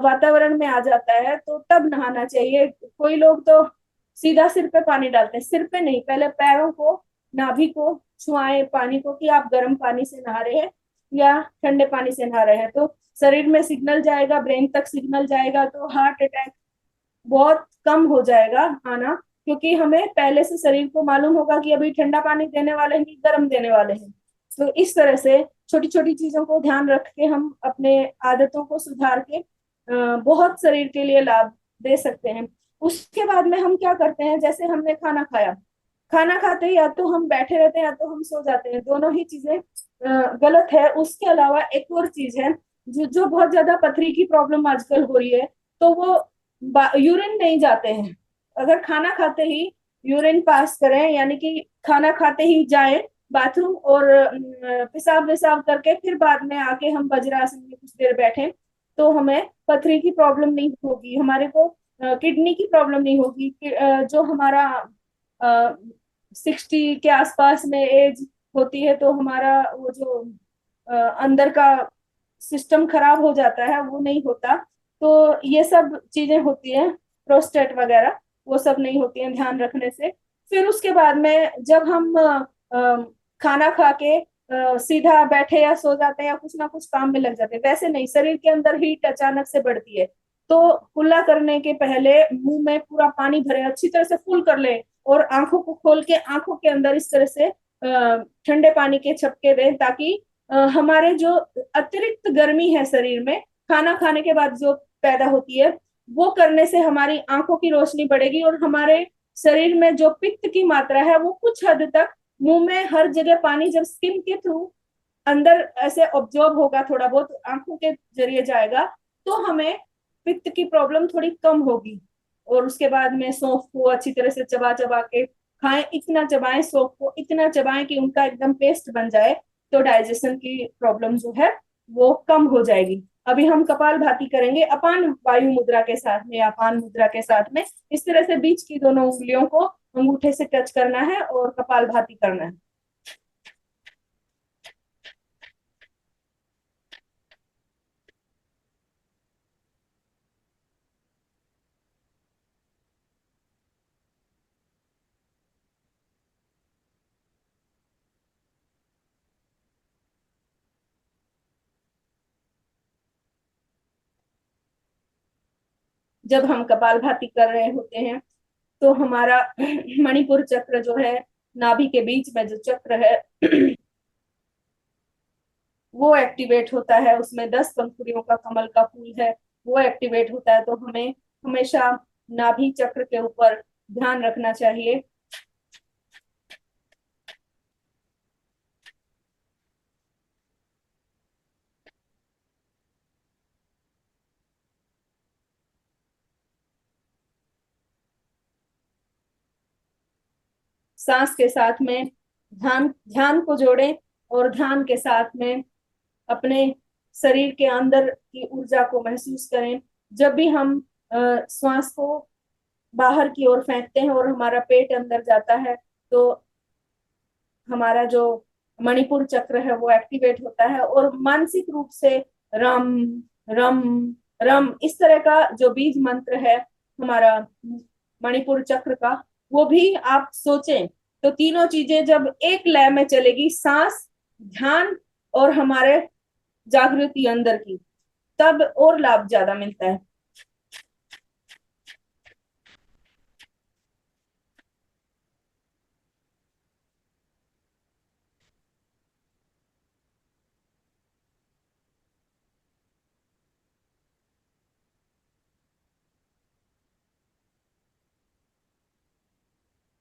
वातावरण में आ जाता है, तो तब नहाना चाहिए। कोई लोग तो सीधा सिर पे पानी डालते हैं, सिर पे नहीं, पहले पैरों को नाभि को छुआएं पानी को कि आप गर्म पानी से नहा रहे हैं या ठंडे पानी से नहा रहे हैं। तो शरीर में सिग्नल जाएगा, ब्रेन तक सिग्नल जाएगा, तो हार्ट अटैक बहुत कम हो जाएगा आना, क्योंकि हमें पहले से शरीर को मालूम होगा कि अभी ठंडा पानी देने वाले हैं कि गर्म देने वाले हैं। तो इस तरह से छोटी छोटी चीजों को ध्यान रख के हम अपने आदतों को सुधार के बहुत शरीर के लिए लाभ दे सकते हैं। उसके बाद में हम क्या करते हैं, जैसे हमने खाना खाया, खाना खाते ही या तो हम बैठे रहते हैं या तो हम सो जाते हैं, दोनों ही चीजें गलत है। उसके अलावा एक और चीज है जो बहुत ज्यादा पथरी की प्रॉब्लम आजकल हो रही है, तो वो यूरिन नहीं जाते हैं। अगर खाना खाते ही यूरिन पास करें, यानी कि खाना खाते ही जाएं बाथरूम और पेशाब विसाब करके फिर बाद में आके हम वज्रासन में कुछ देर बैठें, तो हमें पथरी की प्रॉब्लम नहीं होगी, हमारे को किडनी की प्रॉब्लम नहीं होगी। जो हमारा 60 के आसपास में एज होती है तो हमारा वो जो अंदर का सिस्टम खराब हो जाता है वो नहीं होता। तो ये सब चीजें होती हैं, प्रोस्टेट वगैरह वो सब नहीं होती हैं ध्यान रखने से। फिर उसके बाद में जब हम खाना खा के सीधा बैठे या सो जाते हैं या कुछ ना कुछ काम में लग जाते हैं, वैसे नहीं, शरीर के अंदर हीट अचानक से बढ़ती है। तो कुल्ला करने के पहले मुंह में पूरा पानी भरे, अच्छी तरह से फुल कर ले, और आंखों को खोल के आंखों के अंदर इस तरह से ठंडे पानी के छपके दें, ताकि हमारे जो अतिरिक्त गर्मी है शरीर में खाना खाने के बाद जो पैदा होती है, वो करने से हमारी आंखों की रोशनी बढ़ेगी, और हमारे शरीर में जो पित्त की मात्रा है वो कुछ हद तक मुंह में हर जगह पानी जब स्किन के थ्रू अंदर ऐसे ऑब्जॉर्ब होगा, थोड़ा बहुत आंखों के जरिए जाएगा, तो हमें पित्त की प्रॉब्लम थोड़ी कम होगी। और उसके बाद में सौंफ को अच्छी तरह से चबा चबा के खाएं, इतना चबाएं सौंफ को, इतना चबाएं कि उनका एकदम पेस्ट बन जाए, तो डाइजेशन की प्रॉब्लम जो है वो कम हो जाएगी। अभी हम कपालभाति करेंगे अपान वायु मुद्रा के साथ में, अपान मुद्रा के साथ में इस तरह से बीच की दोनों उंगलियों को अंगूठे से टच करना है और कपालभाति करना है। जब हम कपालभाति कर रहे होते हैं तो हमारा मणिपुर चक्र जो है, नाभि के बीच में जो चक्र है वो एक्टिवेट होता है, उसमें 10 पंखुड़ियों का कमल का फूल है, वो एक्टिवेट होता है। तो हमें हमेशा नाभि चक्र के ऊपर ध्यान रखना चाहिए। सांस के साथ में ध्यान ध्यान को जोड़ें, और ध्यान के साथ में अपने शरीर के अंदर की ऊर्जा को महसूस करें। जब भी हम श्वास को बाहर की ओर फेंकते हैं और हमारा पेट अंदर जाता है, तो हमारा जो मणिपुर चक्र है वो एक्टिवेट होता है, और मानसिक रूप से रम रम रम इस तरह का जो बीज मंत्र है हमारा मणिपुर चक्र का, वो भी आप सोचें तो तीनों चीजें जब एक लय में चलेगी, सांस, ध्यान और हमारे जागृति अंदर की, तब और लाभ ज्यादा मिलता है।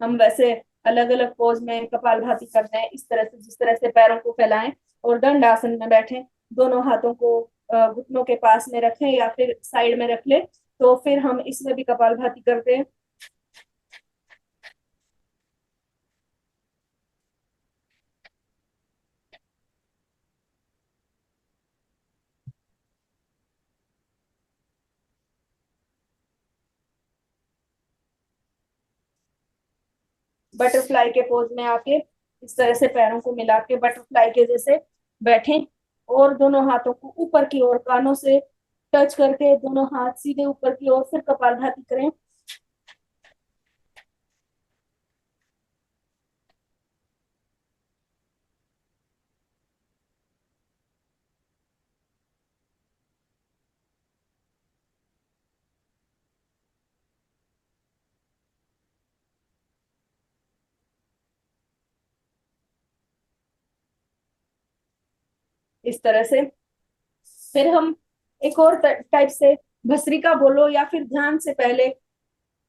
हम वैसे अलग अलग पोज में कपालभाति करते हैं, इस तरह से, जिस तरह से पैरों को फैलाएं और दंड आसन में बैठें, दोनों हाथों को घुटनों के पास में रखें या फिर साइड में रख ले, तो फिर हम इसमें भी कपालभाति करते हैं। बटरफ्लाई के पोज में आके इस तरह से पैरों को मिला के बटरफ्लाई के जैसे बैठें, और दोनों हाथों को ऊपर की ओर कानों से टच करके दोनों हाथ सीधे ऊपर की ओर, फिर कपालभाति करें। इस तरह से फिर हम एक और टाइप से भस्त्रिका बोलो या फिर ध्यान से पहले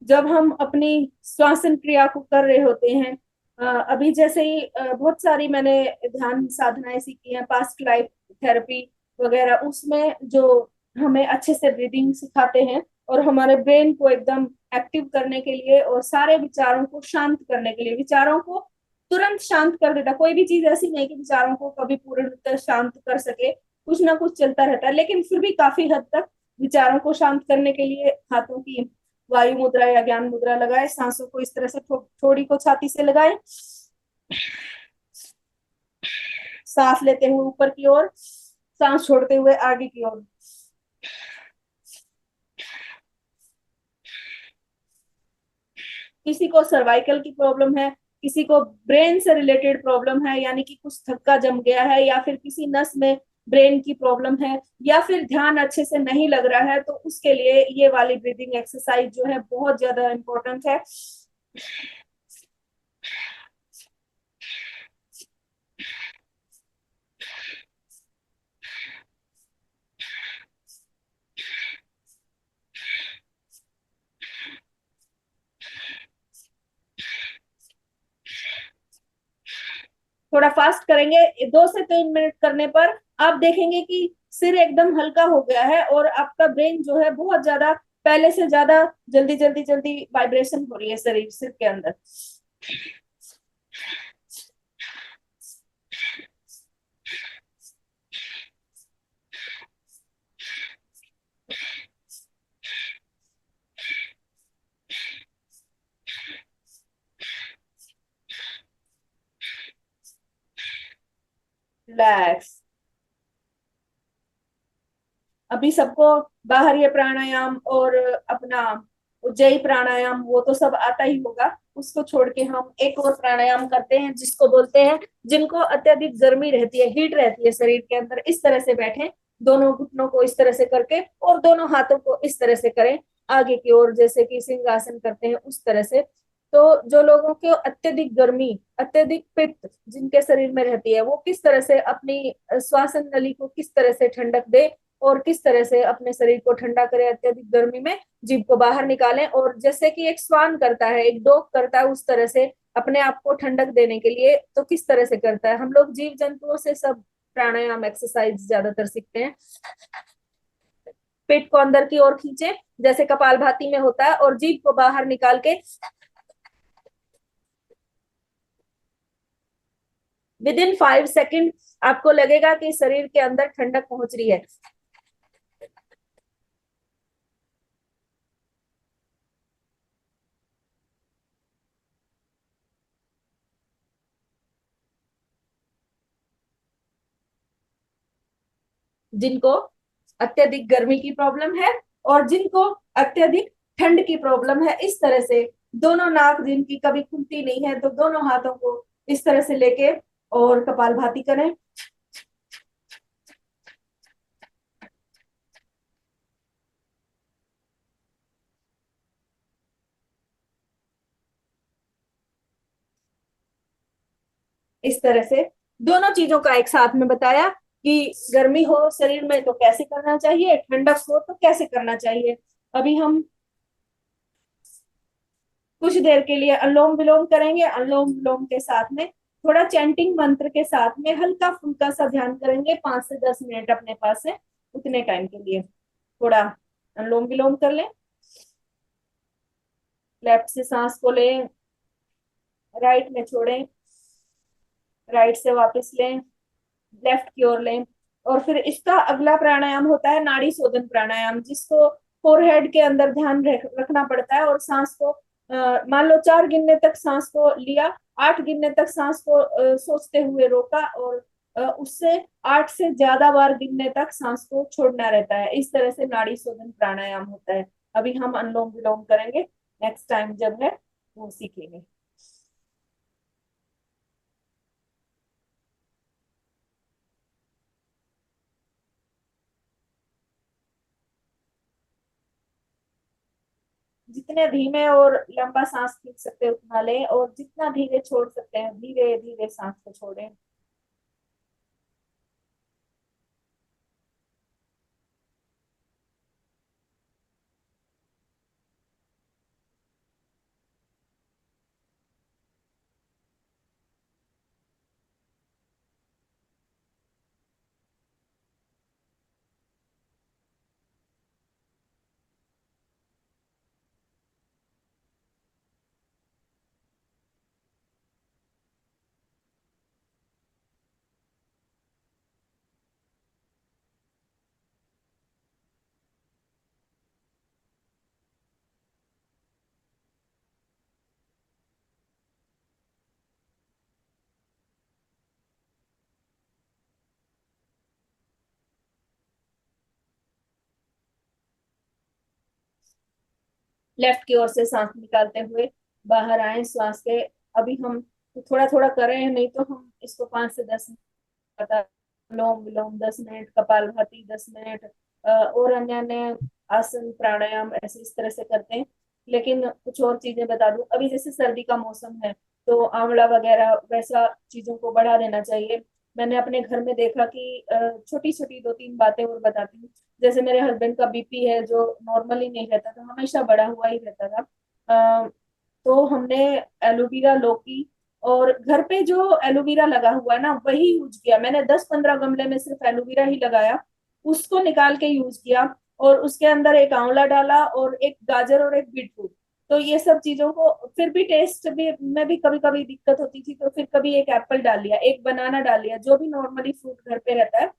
जब हम अपनी श्वासन क्रिया को कर रहे होते हैं, अभी जैसे ही बहुत सारी मैंने ध्यान साधनाएं सीखी हैं, पास्ट लाइफ थेरेपी वगैरह, उसमें जो हमें अच्छे से ब्रीदिंग सिखाते हैं और हमारे ब्रेन को एकदम एक्टिव करने के लिए और सारे विचारों को शांत करने के लिए, विचारों को तुरंत शांत कर देता। कोई भी चीज ऐसी नहीं कि विचारों को कभी पूर्णतः शांत कर सके, कुछ ना कुछ चलता रहता है, लेकिन फिर भी काफी हद तक विचारों को शांत करने के लिए हाथों की वायु मुद्रा या ज्ञान मुद्रा लगाए, सांसों को इस तरह से थोड़ी को छाती से लगाए, सांस लेते हुए ऊपर की ओर, सांस छोड़ते हुए आगे की ओर। किसी को सर्वाइकल की प्रॉब्लम है, किसी को ब्रेन से रिलेटेड प्रॉब्लम है, यानी कि कुछ थक्का जम गया है, या फिर किसी नस में ब्रेन की प्रॉब्लम है या फिर ध्यान अच्छे से नहीं लग रहा है, तो उसके लिए ये वाली ब्रीदिंग एक्सरसाइज जो है बहुत ज्यादा इम्पोर्टेंट है। थोड़ा फास्ट करेंगे, 2 से 3 मिनट करने पर आप देखेंगे कि सिर एकदम हल्का हो गया है और आपका ब्रेन जो है बहुत ज्यादा, पहले से ज्यादा जल्दी जल्दी जल्दी वाइब्रेशन हो रही है शरीर सिर के अंदर। रिलैक्स। अभी सबको बाहर ये प्राणायाम और अपना उज्जयी प्राणायाम वो तो सब आता ही होगा, उसको छोड़ के हम एक और प्राणायाम करते हैं जिसको बोलते हैं, जिनको अत्यधिक गर्मी रहती है, हीट रहती है शरीर के अंदर, इस तरह से बैठे, दोनों घुटनों को इस तरह से करके और दोनों हाथों को इस तरह से करें आगे की ओर, जैसे कि सिंहासन करते हैं उस तरह से। तो जो लोगों को अत्यधिक गर्मी, अत्यधिक पित्त जिनके शरीर में रहती है, वो किस तरह से अपनी श्वासन नली को किस तरह से ठंडक दे और किस तरह से अपने शरीर को ठंडा करे अत्यधिक गर्मी में, जीभ को बाहर निकालें और जैसे कि एक श्वान करता है, एक डॉग करता है, उस तरह से अपने आप को ठंडक देने के लिए तो किस तरह से करता है। हम लोग जीव जंतुओं से सब प्राणायाम एक्सरसाइज ज्यादातर सीखते हैं। पेट को अंदर की ओर खींचे जैसे कपालभाति में होता है और जीभ को बाहर निकाल के विदिन 5 सेकेंड आपको लगेगा कि शरीर के अंदर ठंडक पहुंच रही है। जिनको अत्यधिक गर्मी की प्रॉब्लम है और जिनको अत्यधिक ठंड की प्रॉब्लम है, इस तरह से दोनों नाक जिनकी कभी खुलती नहीं है, तो दोनों हाथों को इस तरह से लेके और कपालभाति करें। इस तरह से दोनों चीजों का एक साथ में बताया कि गर्मी हो शरीर में तो कैसे करना चाहिए, ठंडक हो तो कैसे करना चाहिए। अभी हम कुछ देर के लिए अनुलोम विलोम करेंगे, अनुलोम विलोम के साथ में थोड़ा चैंटिंग मंत्र के साथ में हल्का फुल्का सा ध्यान करेंगे, 5 से 10 मिनट अपने पास है उतने टाइम के लिए थोड़ा अनुलोम विलोम कर लें। लेफ्ट से सांस को लें, राइट में छोड़ें, राइट से वापस लें, लेफ्ट की ओर लें। और फिर इसका अगला प्राणायाम होता है नाड़ी शोधन प्राणायाम, जिसको फोरहेड के अंदर ध्यान रखना पड़ता है और सांस को मान लो 4 गिनने तक सांस को लिया, 8 गिनने तक सांस को सोचते हुए रोका और उससे 8 से ज्यादा बार गिनने तक सांस को छोड़ना रहता है। इस तरह से नाड़ी शोधन प्राणायाम होता है। अभी हम अनुलोम विलोम करेंगे, नेक्स्ट टाइम जब है वो सीखेंगे। जितने धीमे और लंबा सांस खींच सकते हैं उतना लें और जितना धीरे छोड़ सकते हैं धीरे धीरे सांस को छोड़ें। लेफ्ट की ओर से सांस निकालते हुए बाहर आए श्वास के। अभी हम थोड़ा थोड़ा कर रहे हैं, नहीं तो हम इसको 5 से 10 मिनट अनुलोम विलोम 10 मिनट, कपालभाति 10 मिनट, और अन्य अन्य आसन प्राणायाम ऐसे इस तरह से करते हैं। लेकिन कुछ और चीजें बता दूं, अभी जैसे सर्दी का मौसम है तो आंवला वगैरह वैसा चीजों को बढ़ा देना चाहिए। मैंने अपने घर में देखा कि छोटी छोटी 2-3 बातें और बताती हूँ। जैसे मेरे हस्बैंड का बीपी है जो नॉर्मली नहीं रहता था, हमेशा बढ़ा हुआ ही रहता था। अ, तो हमने एलोवेरा, लौकी, और घर पे जो एलोवेरा लगा हुआ है ना वही यूज किया। मैंने 10-15 गमले में सिर्फ एलोवेरा ही लगाया, उसको निकाल के यूज किया। और उसके अंदर एक आंवला डाला और एक गाजर और एक बीटरूट। तो ये सब चीजों को, फिर भी टेस्ट भी में भी कभी कभी दिक्कत होती थी, तो फिर कभी एक एप्पल डाल लिया, एक बनाना डाल लिया, जो भी नॉर्मली फ्रूट घर पे रहता है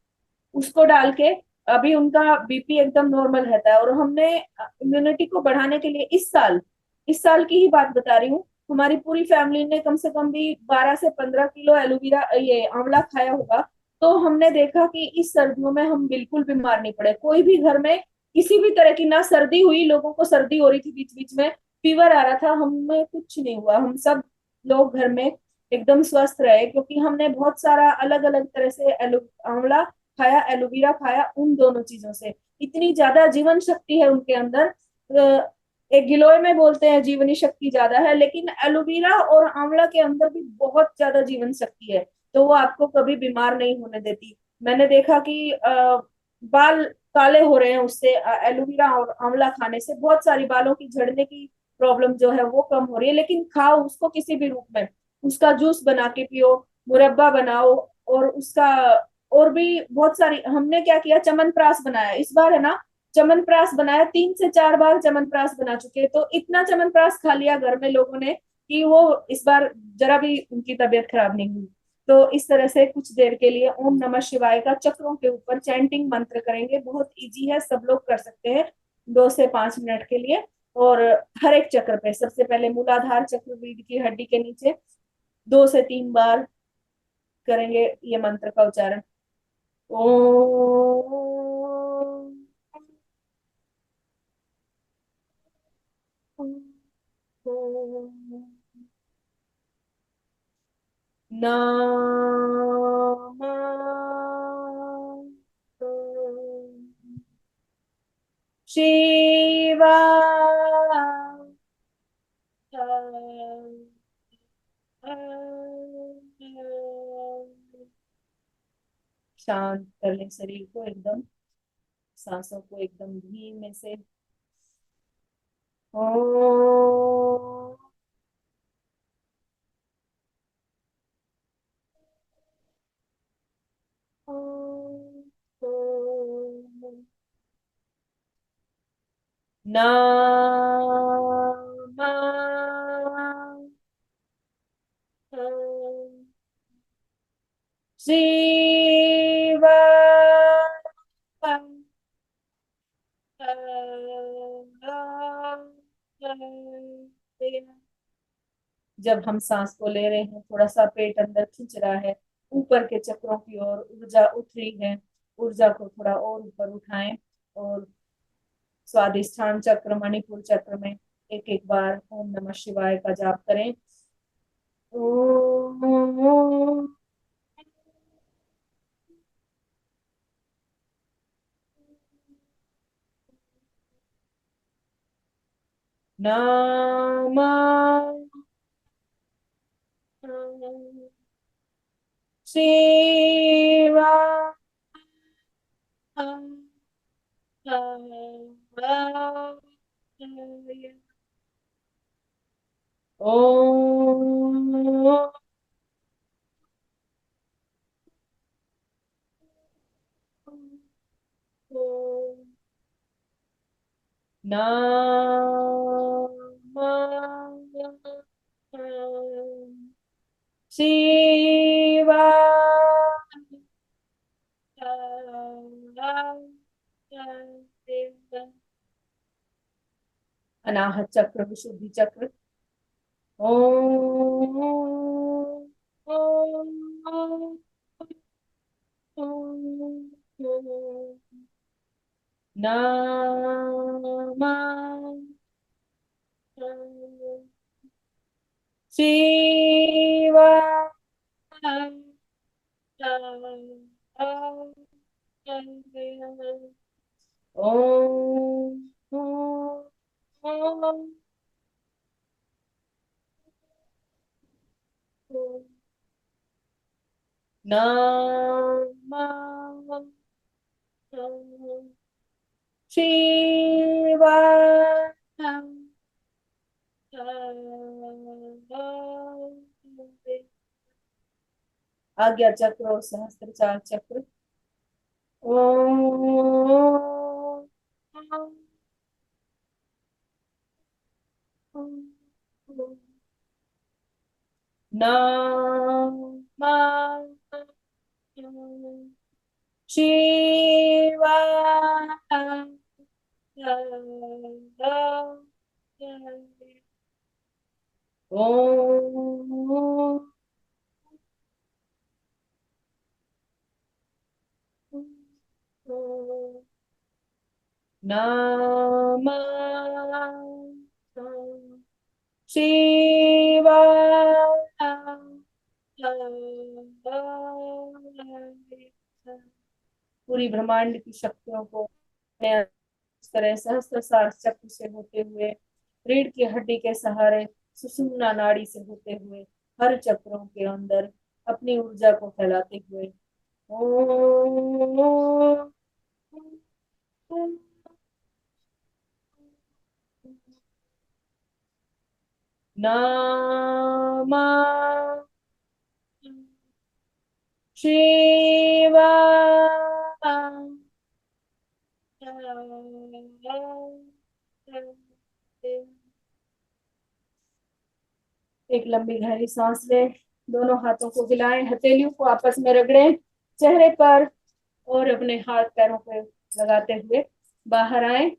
उसको डाल के अभी उनका बीपी एकदम नॉर्मल रहता है। और हमने इम्यूनिटी को बढ़ाने के लिए इस साल की ही बात बता रही हूँ, हमारी पूरी फैमिली ने कम से कम भी 12 से 15 किलो एलोवेरा, ये आंवला खाया होगा। तो हमने देखा कि इस सर्दियों में हम बिल्कुल बीमार नहीं पड़े। कोई भी घर में किसी भी तरह की ना सर्दी हुई, लोगों को सर्दी हो रही थी बीच बीच में, फीवर आ रहा था, हमें कुछ नहीं हुआ। हम सब लोग घर में एकदम स्वस्थ रहे, क्योंकि हमने बहुत सारा अलग अलग तरह से आंवला खाया, एलोवेरा खाया, उन दोनों चीजों से इतनी ज्यादा जीवन शक्ति है उनके अंदर। एक गिलोय में बोलते हैं जीवनी शक्ति ज्यादा है, लेकिन एलोवेरा और आंवला के अंदर भी बहुत ज्यादा जीवन शक्ति है। तो वो आपको कभी बीमार नहीं होने देती। मैंने देखा कि बाल काले हो रहे हैं उससे, एलोवेरा और आंवला खाने से बहुत सारी बालों की झड़ने की प्रॉब्लम जो है वो कम हो रही है। लेकिन खाओ उसको किसी भी रूप में, उसका जूस बना के पियो, मुरब्बा बनाओ, और उसका और भी बहुत सारी। हमने क्या किया, चमनप्राश बनाया इस बार है ना, चमनप्राश बनाया, 3 से 4 बार चमनप्राश बना चुके हैं। तो इतना चमनप्राश खा लिया घर में लोगों ने कि वो इस बार जरा भी उनकी तबीयत खराब नहीं हुई। तो इस तरह से कुछ देर के लिए ओम नमः शिवाय का चक्रों के ऊपर चैंटिंग मंत्र करेंगे, बहुत इजी है, सब लोग कर सकते हैं 2 से 5 मिनट के लिए। और हर एक चक्र पे सबसे पहले मूलाधार चक्र, रीढ़ की हड्डी के नीचे 2 से 3 बार करेंगे ये मंत्र का उच्चारण। ओम नमः शिवाय। शांत कर लें शरीर को एकदम, सांसों को एकदम धीमे से। ओम नमः शिवाय। जब हम सांस को ले रहे हैं थोड़ा सा पेट अंदर खिंच रहा है, ऊपर के चक्रों की ओर ऊर्जा उठ रही है, ऊर्जा को थोड़ा और ऊपर उठाएं। और स्वादिष्ठान चक्र, मणिपुर चक्र में एक एक बार ओम नमः शिवाय का जाप करें। ओम नमः शिवाय। ओम नमः शिवाय। अनाहत चक्र, विशुद्धि चक्र। ओम ओम ओम नमः शिवाय। नमः शिवाय। आज्ञा चक्र और सहस्त्रचार चक्र। ओम नमः शिवाय। ओम नमः शिवाय। पूरी ब्रह्मांड की शक्तियों को इस तरह सहस्त्र चक्र से होते हुए, रीढ़ की हड्डी के सहारे सुषुम्ना नाड़ी से होते हुए हर चक्रों के अंदर अपनी ऊर्जा को फैलाते हुए ओम नमः शिवाय। एक लंबी गहरी सांस लें, दोनों हाथों को हिलाएं, हथेलियों को आपस में रगड़ें चेहरे पर और अपने हाथ पैरों पे लगाते हुए बाहर आए।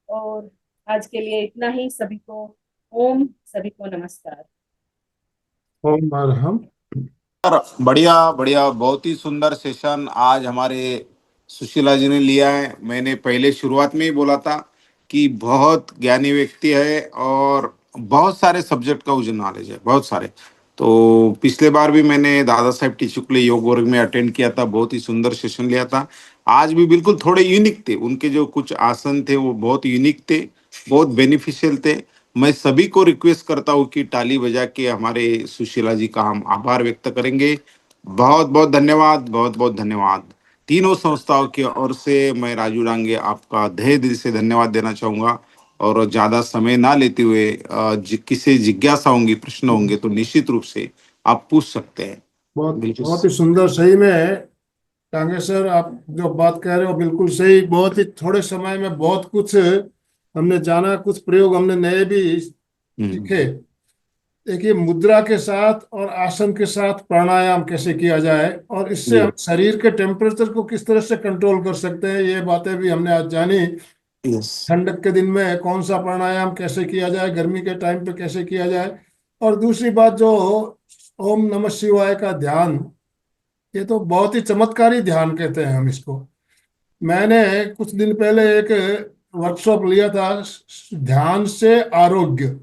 और आज के लिए इतना ही। सभी को ओम, सभी को नमस्कार। ओम अरहम। बढ़िया बढ़िया, बहुत ही सुंदर सेशन आज हमारे सुशीला जी ने लिया है। मैंने पहले शुरुआत में ही बोला था कि बहुत ज्ञानी व्यक्ति है और बहुत सारे सब्जेक्ट का उसे नॉलेज है, बहुत सारे। तो पिछले बार भी मैंने दादा साहेब टिचुकले योग वर्ग में अटेंड किया था, बहुत ही सुंदर सेशन लिया था। आज भी बिल्कुल थोड़े यूनिक थे, उनके जो कुछ आसन थे वो बहुत यूनिक थे, बहुत बेनिफिशियल थे। मैं सभी को रिक्वेस्ट करता हूँ कि ताली बजा के हमारे सुशीला जी का हम आभार व्यक्त करेंगे। बहुत बहुत धन्यवाद, बहुत बहुत धन्यवाद। तीनों संस्थाओं की ओर से मैं राजू डांगे आपका तहे दिल से धन्यवाद देना चाहूंगा। और ज्यादा समय ना लेते हुए किसी जिज्ञासा होंगी, प्रश्न होंगे तो निश्चित रूप से आप पूछ सकते हैं। बहुत बिल्कुल। बहुत ही सुंदर, सही में टांगे सर, आप जो बात कह रहे हो बिल्कुल सही। बहुत ही थोड़े समय में बहुत कुछ हमने जाना, कुछ प्रयोग हमने नए भी सीखे। देखिए, मुद्रा के साथ और आसन के साथ प्राणायाम कैसे किया जाए और इससे हम शरीर के टेम्परेचर को किस तरह से कंट्रोल कर सकते हैं, ये बातें भी हमने आज जानी। यस। ठंडक के दिन में कौन सा प्राणायाम कैसे किया जाए, गर्मी के टाइम पे कैसे किया जाए। और दूसरी बात जो ओम नमः शिवाय का ध्यान, ये तो बहुत ही चमत्कारी ध्यान कहते हैं हम इसको। मैंने कुछ दिन पहले एक वर्कशॉप लिया था, ध्यान से आरोग्य,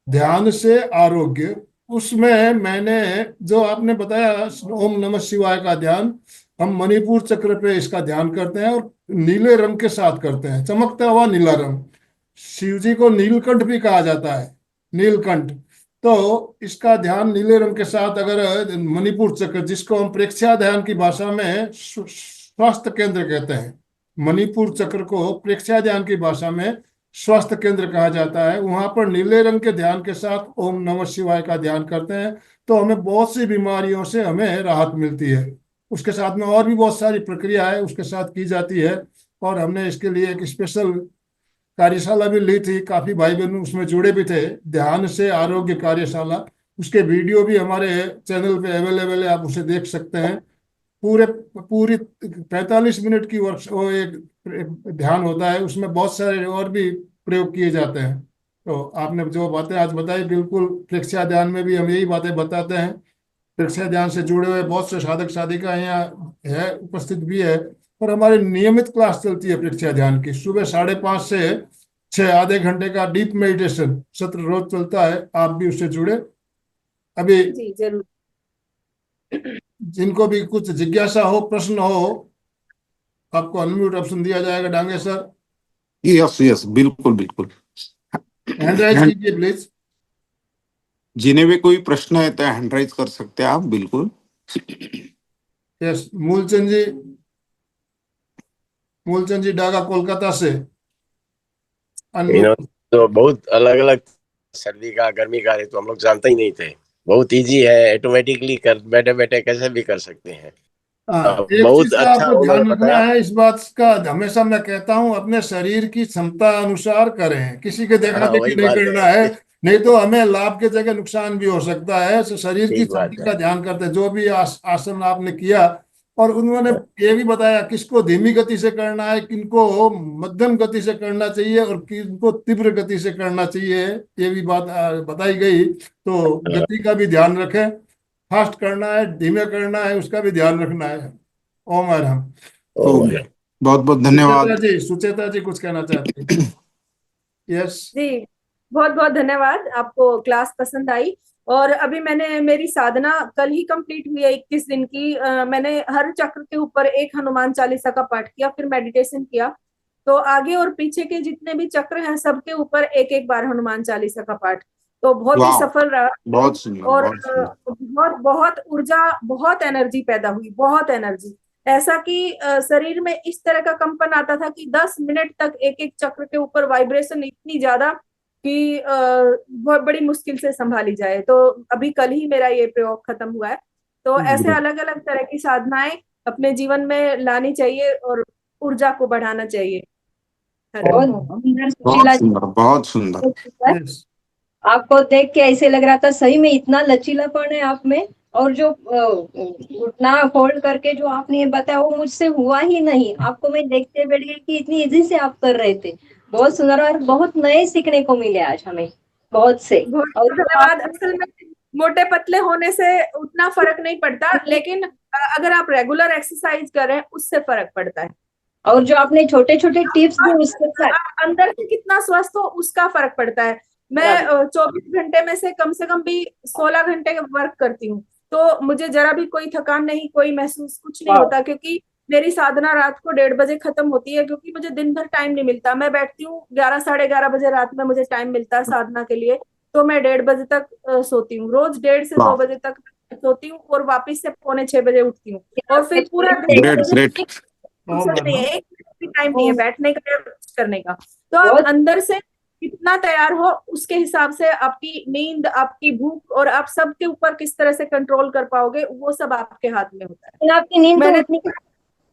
ध्यान से आरोग्य। उसमें मैंने जो आपने बताया ओम नमः शिवाय का ध्यान, हम मणिपुर चक्र पे इसका ध्यान करते हैं और नीले रंग के साथ करते हैं, चमकता हुआ नीला रंग। शिव जी को नीलकंठ भी कहा जाता है, नीलकंठ। तो इसका ध्यान नीले रंग के साथ, अगर मणिपुर चक्र, जिसको हम प्रेक्ष्या ध्यान की भाषा में स्वास्थ्य केंद्र कहते हैं, मणिपुर चक्र को प्रेक्ष्या ध्यान की भाषा में स्वास्थ्य केंद्र कहा जाता है, वहां पर नीले रंग के ध्यान के साथ ओम नमः शिवाय का ध्यान करते हैं तो हमें बहुत सी बीमारियों से हमें राहत मिलती है। उसके साथ में और भी बहुत सारी प्रक्रिया है उसके साथ की जाती है। और हमने इसके लिए एक स्पेशल कार्यशाला भी ली थी, काफी भाई बहन उसमें जुड़े भी थे, ध्यान से आरोग्य कार्यशाला। उसके वीडियो भी हमारे चैनल पे अवेलेबल है, आप उसे देख सकते हैं। पूरी 45 मिनट की वर्क, वो एक ध्यान होता है, उसमें बहुत सारे और भी प्रयोग किए जाते हैं। तो आपने जो बातें आज बताई, बिल्कुल प्रेक्ष्या ध्यान में भी हम यही बातें बताते हैं। प्रेक्ष्या ध्यान से जुड़े हुए बहुत से साधक साधिका यहाँ है, उपस्थित भी है। और हमारी नियमित क्लास चलती है प्रेक्ष्या ध्यान की, सुबह 5:30 से 6, आधे घंटे का डीप मेडिटेशन सत्र रोज चलता है, आप भी उससे जुड़े। अभी जी जरूर। जिनको भी कुछ जिज्ञासा हो, प्रश्न हो, आपको अनम्यूट ऑप्शन दिया जाएगा डांगे सर। यस यस, बिल्कुल बिल्कुल। हैंड राइज हैंड- कीजिए प्लीज। जिन्हें भी कोई प्रश्न है तो हैंड राइज कर सकते हैं आप, बिल्कुल। यस, मूलचंद जी डागा कोलकाता से इन्होंने अनम्यूट। तो बहुत अलग अलग सर्दी का गर्मी का ऋतु हम लोग जानते ही नहीं थे। बहुत इजी है, ऑटोमेटिकली कर बैठे बैठे कैसे भी कर सकते हैं। हाँ, एक चीज बहुत का अच्छा आपको उन्होंने ध्यान रखना बताया। है, इस बात का हमेशा मैं कहता हूँ, अपने शरीर की क्षमता अनुसार करें, किसी के देखा हाँ देखी वही नहीं बात करना है। है। नहीं तो हमें लाभ की जगह नुकसान भी हो सकता है। तो शरीर की ठीक बात क्षमता है। का ध्यान करते हैं। जो भी आसन आपने किया, और उन्होंने ये भी बताया किसको धीमी गति से करना है, किनको मध्यम गति से करना चाहिए, और किनको तीव्र गति से करना चाहिए, ये भी बात बताई गई। तो गति का भी ध्यान रखें, फास्ट करना है धीमे करना है, उसका भी ध्यान रखना है। ओम अरहम। ओ तो भाई। बहुत बहुत सुचेता धन्यवाद। जी, सुचेता जी कुछ कहना चाहती हैं? यस। जी, बहुत बहुत धन्यवाद। आपको क्लास पसंद आई। और अभी मेरी साधना कल ही कंप्लीट हुई है 21 दिन की। मैंने हर चक्र के ऊपर एक हनुमान चालीसा का पाठ किया, फिर मेडिटेशन किया। तो आगे और पीछे के जितने भी चक्र हैं सबके ऊपर एक एक बार हनुमान चालीसा का पाठ। तो बहुत ही वाह, सफल रहा। बहुत सुंदर और बहुत सुंदर। बहुत बहुत ऊर्जा, बहुत एनर्जी पैदा हुई, बहुत एनर्जी। ऐसा कि शरीर में इस तरह का कंपन आता था कि 10 मिनट तक एक एक चक्र के ऊपर वाइब्रेशन इतनी ज्यादा कि बहुत बड़ी मुश्किल से संभाली जाए। तो अभी कल ही मेरा ये प्रयोग खत्म हुआ है। तो ऐसे अलग अलग तरह की साधनाएं अपने जीवन में लानी चाहिए और ऊर्जा को बढ़ाना चाहिए। बहुत हरिओम। सुंदर बहुत सुशीला जी। सुंदर बहुत सुंदर। बहुत सुंदर। यस। आपको देख के ऐसे लग रहा था सही में इतना लचीलापन है आप में। और जो घुटना फोल्ड करके जो आपने ये बताया वो मुझसे हुआ ही नहीं। आपको मैं देखते बैठ गई कि इतनी इजी से आप कर रहे थे। बहुत सुंदर और बहुत नए सीखने को मिले आज हमें, बहुत से। बहुत और जो धन्यवाद। आप असल में मोटे पतले होने से उतना फर्क नहीं पड़ता, लेकिन अगर आप रेगुलर एक्सरसाइज करें उससे फर्क पड़ता है। और जो आपने छोटे छोटे टिप्स दिए उसके साथ आप अंदर से कितना स्वस्थ हो उसका फर्क पड़ता है। मैं 24 घंटे में से कम भी 16 घंटे वर्क करती हूँ। तो मुझे जरा भी कोई थकान नहीं, कोई महसूस कुछ नहीं होता, क्योंकि मेरी साधना रात को 1:30 बजे खत्म होती है। क्योंकि मुझे दिन भर टाइम नहीं मिलता। मैं बैठती हूँ 11 साढ़े 11 बजे रात में, मुझे टाइम मिलता है साधना के लिए। तो मैं 1:30 बजे तक सोती हूँ रोज। 1:30 से 2 वाह, बजे तक सोती हूँ और वापिस से पौने 6 बजे उठती हूँ। और फिर पूरा दिन ग्रेट ग्रेट। ओम फुर्सत नहीं है, अरहम। एक मिनट भी टाइम नहीं है बैठने का या कुछ करने का। तो आप बहुत अंदर से कितना तैयार हो उसके हिसाब से आपकी नींद, आपकी भूख और आप सबके ऊपर किस तरह से कंट्रोल कर पाओगे, वो सब आपके हाथ में होता है। आपकी नींद तो मैंने उतनी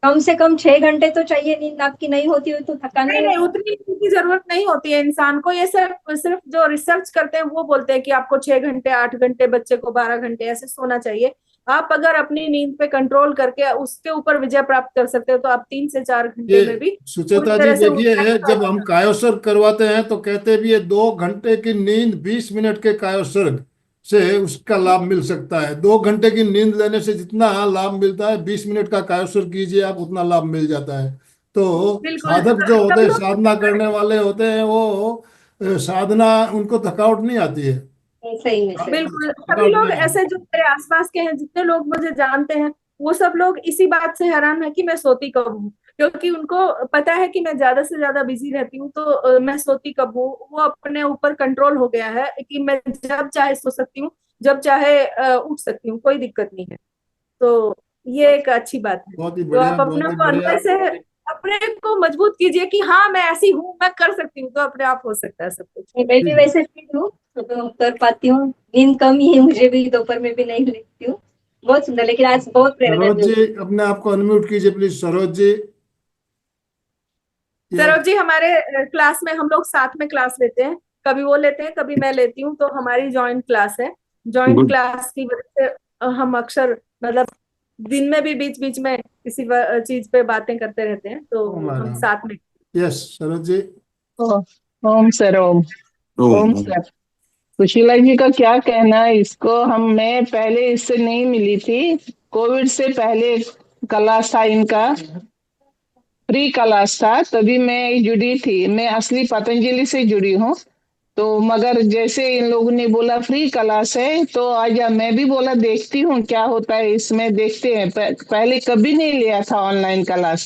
कम से कम 6 घंटे तो चाहिए। नींद आपकी नहीं होती हो तो थकान नहीं नहीं नहीं, होती। उतनी नींद की जरूरत नहीं होती है इंसान को। ये सिर्फ सिर्फ जो रिसर्च करते हैं वो बोलते हैं कि आपको 6 घंटे 8 घंटे, बच्चे को 12 घंटे ऐसे सोना चाहिए। आप अगर अपनी नींद पे कंट्रोल करके उसके ऊपर विजय प्राप्त कर सकते हो तो आप 3 से 4 घंटे में ये भी पूरी सुचेता जी तरह से देखिए, जब हम कायोसर्ग करवाते हैं तो कहते भी है 2 घंटे की नींद 20 मिनट के कायोसर्ग से उसका लाभ मिल सकता है। 2 घंटे की नींद लेने से जितना लाभ मिलता है, 20 मिनट का कायोसर्ग कीजिए आप, उतना लाभ मिल जाता है। तो बिल्कुल। साधक जो होते सब हैं, लोग साधना करने वाले होते हैं, वो साधना उनको थकावट नहीं आती है। सही में से बिल्कुल सभी थकावट लोग नहीं आती। ऐसे, जो मेरे आसपास के हैं, जितने लोग मुझे जानते हैं, वो सब लोग इसी बात से हैरान है कि मैं सोती कब हूँ। क्योंकि उनको पता है कि मैं ज्यादा से ज्यादा बिजी रहती हूँ। तो मैं सोती कब हूँ, वो अपने ऊपर कंट्रोल हो गया है कि मैं जब चाहे सो सकती हूँ, जब चाहे उठ सकती हूँ, कोई दिक्कत नहीं है। तो ये एक अच्छी बात है। बहुत ही तो बढ़िया, आप अपने बहुत ही को बढ़िया। अंदर से अपने को मजबूत कीजिए कि हाँ मैं ऐसी हूँ, मैं कर सकती हूँ। तो अपने आप हो सकता है सब कुछ। मैं भी वैसे फिट हूँ तो कर पाती हूँ। नींद कम ही है मुझे भी, दोपहर में भी नहीं लेती हूँ। बहुत सुंदर, लेकिन आज बहुत प्रेरणा सरोज मिली। जी, अपने आप को अनम्यूट कीजिए प्लीज, सरोज जी। सरोज जी, हमारे क्लास में हम लोग साथ में क्लास लेते हैं। कभी वो लेते हैं, कभी मैं लेती हूँ। तो हमारी जॉइंट क्लास है। Joint good. क्लास की वजह से हम अक्सर, मतलब दिन में भी बीच बीच में किसी चीज पे बातें करते रहते हैं। तो ओम हम अरहम। साथ में। यस सरोज जी। ओ- ओम सर ओम। ओम ओम। सर, सुशीला जी का क्या कहना है इसको। मैं पहले इससे नहीं मिली थी। कोविड से पहले क्लास था इनका, फ्री क्लास था, तभी मैं जुड़ी थी। मैं असली पतंजलि से जुड़ी हूँ। तो मगर जैसे इन लोगों ने बोला फ्री क्लास है तो आज मैं भी बोला देखती हूँ क्या होता है इसमें, देखते हैं। पहले कभी नहीं लिया था ऑनलाइन क्लास,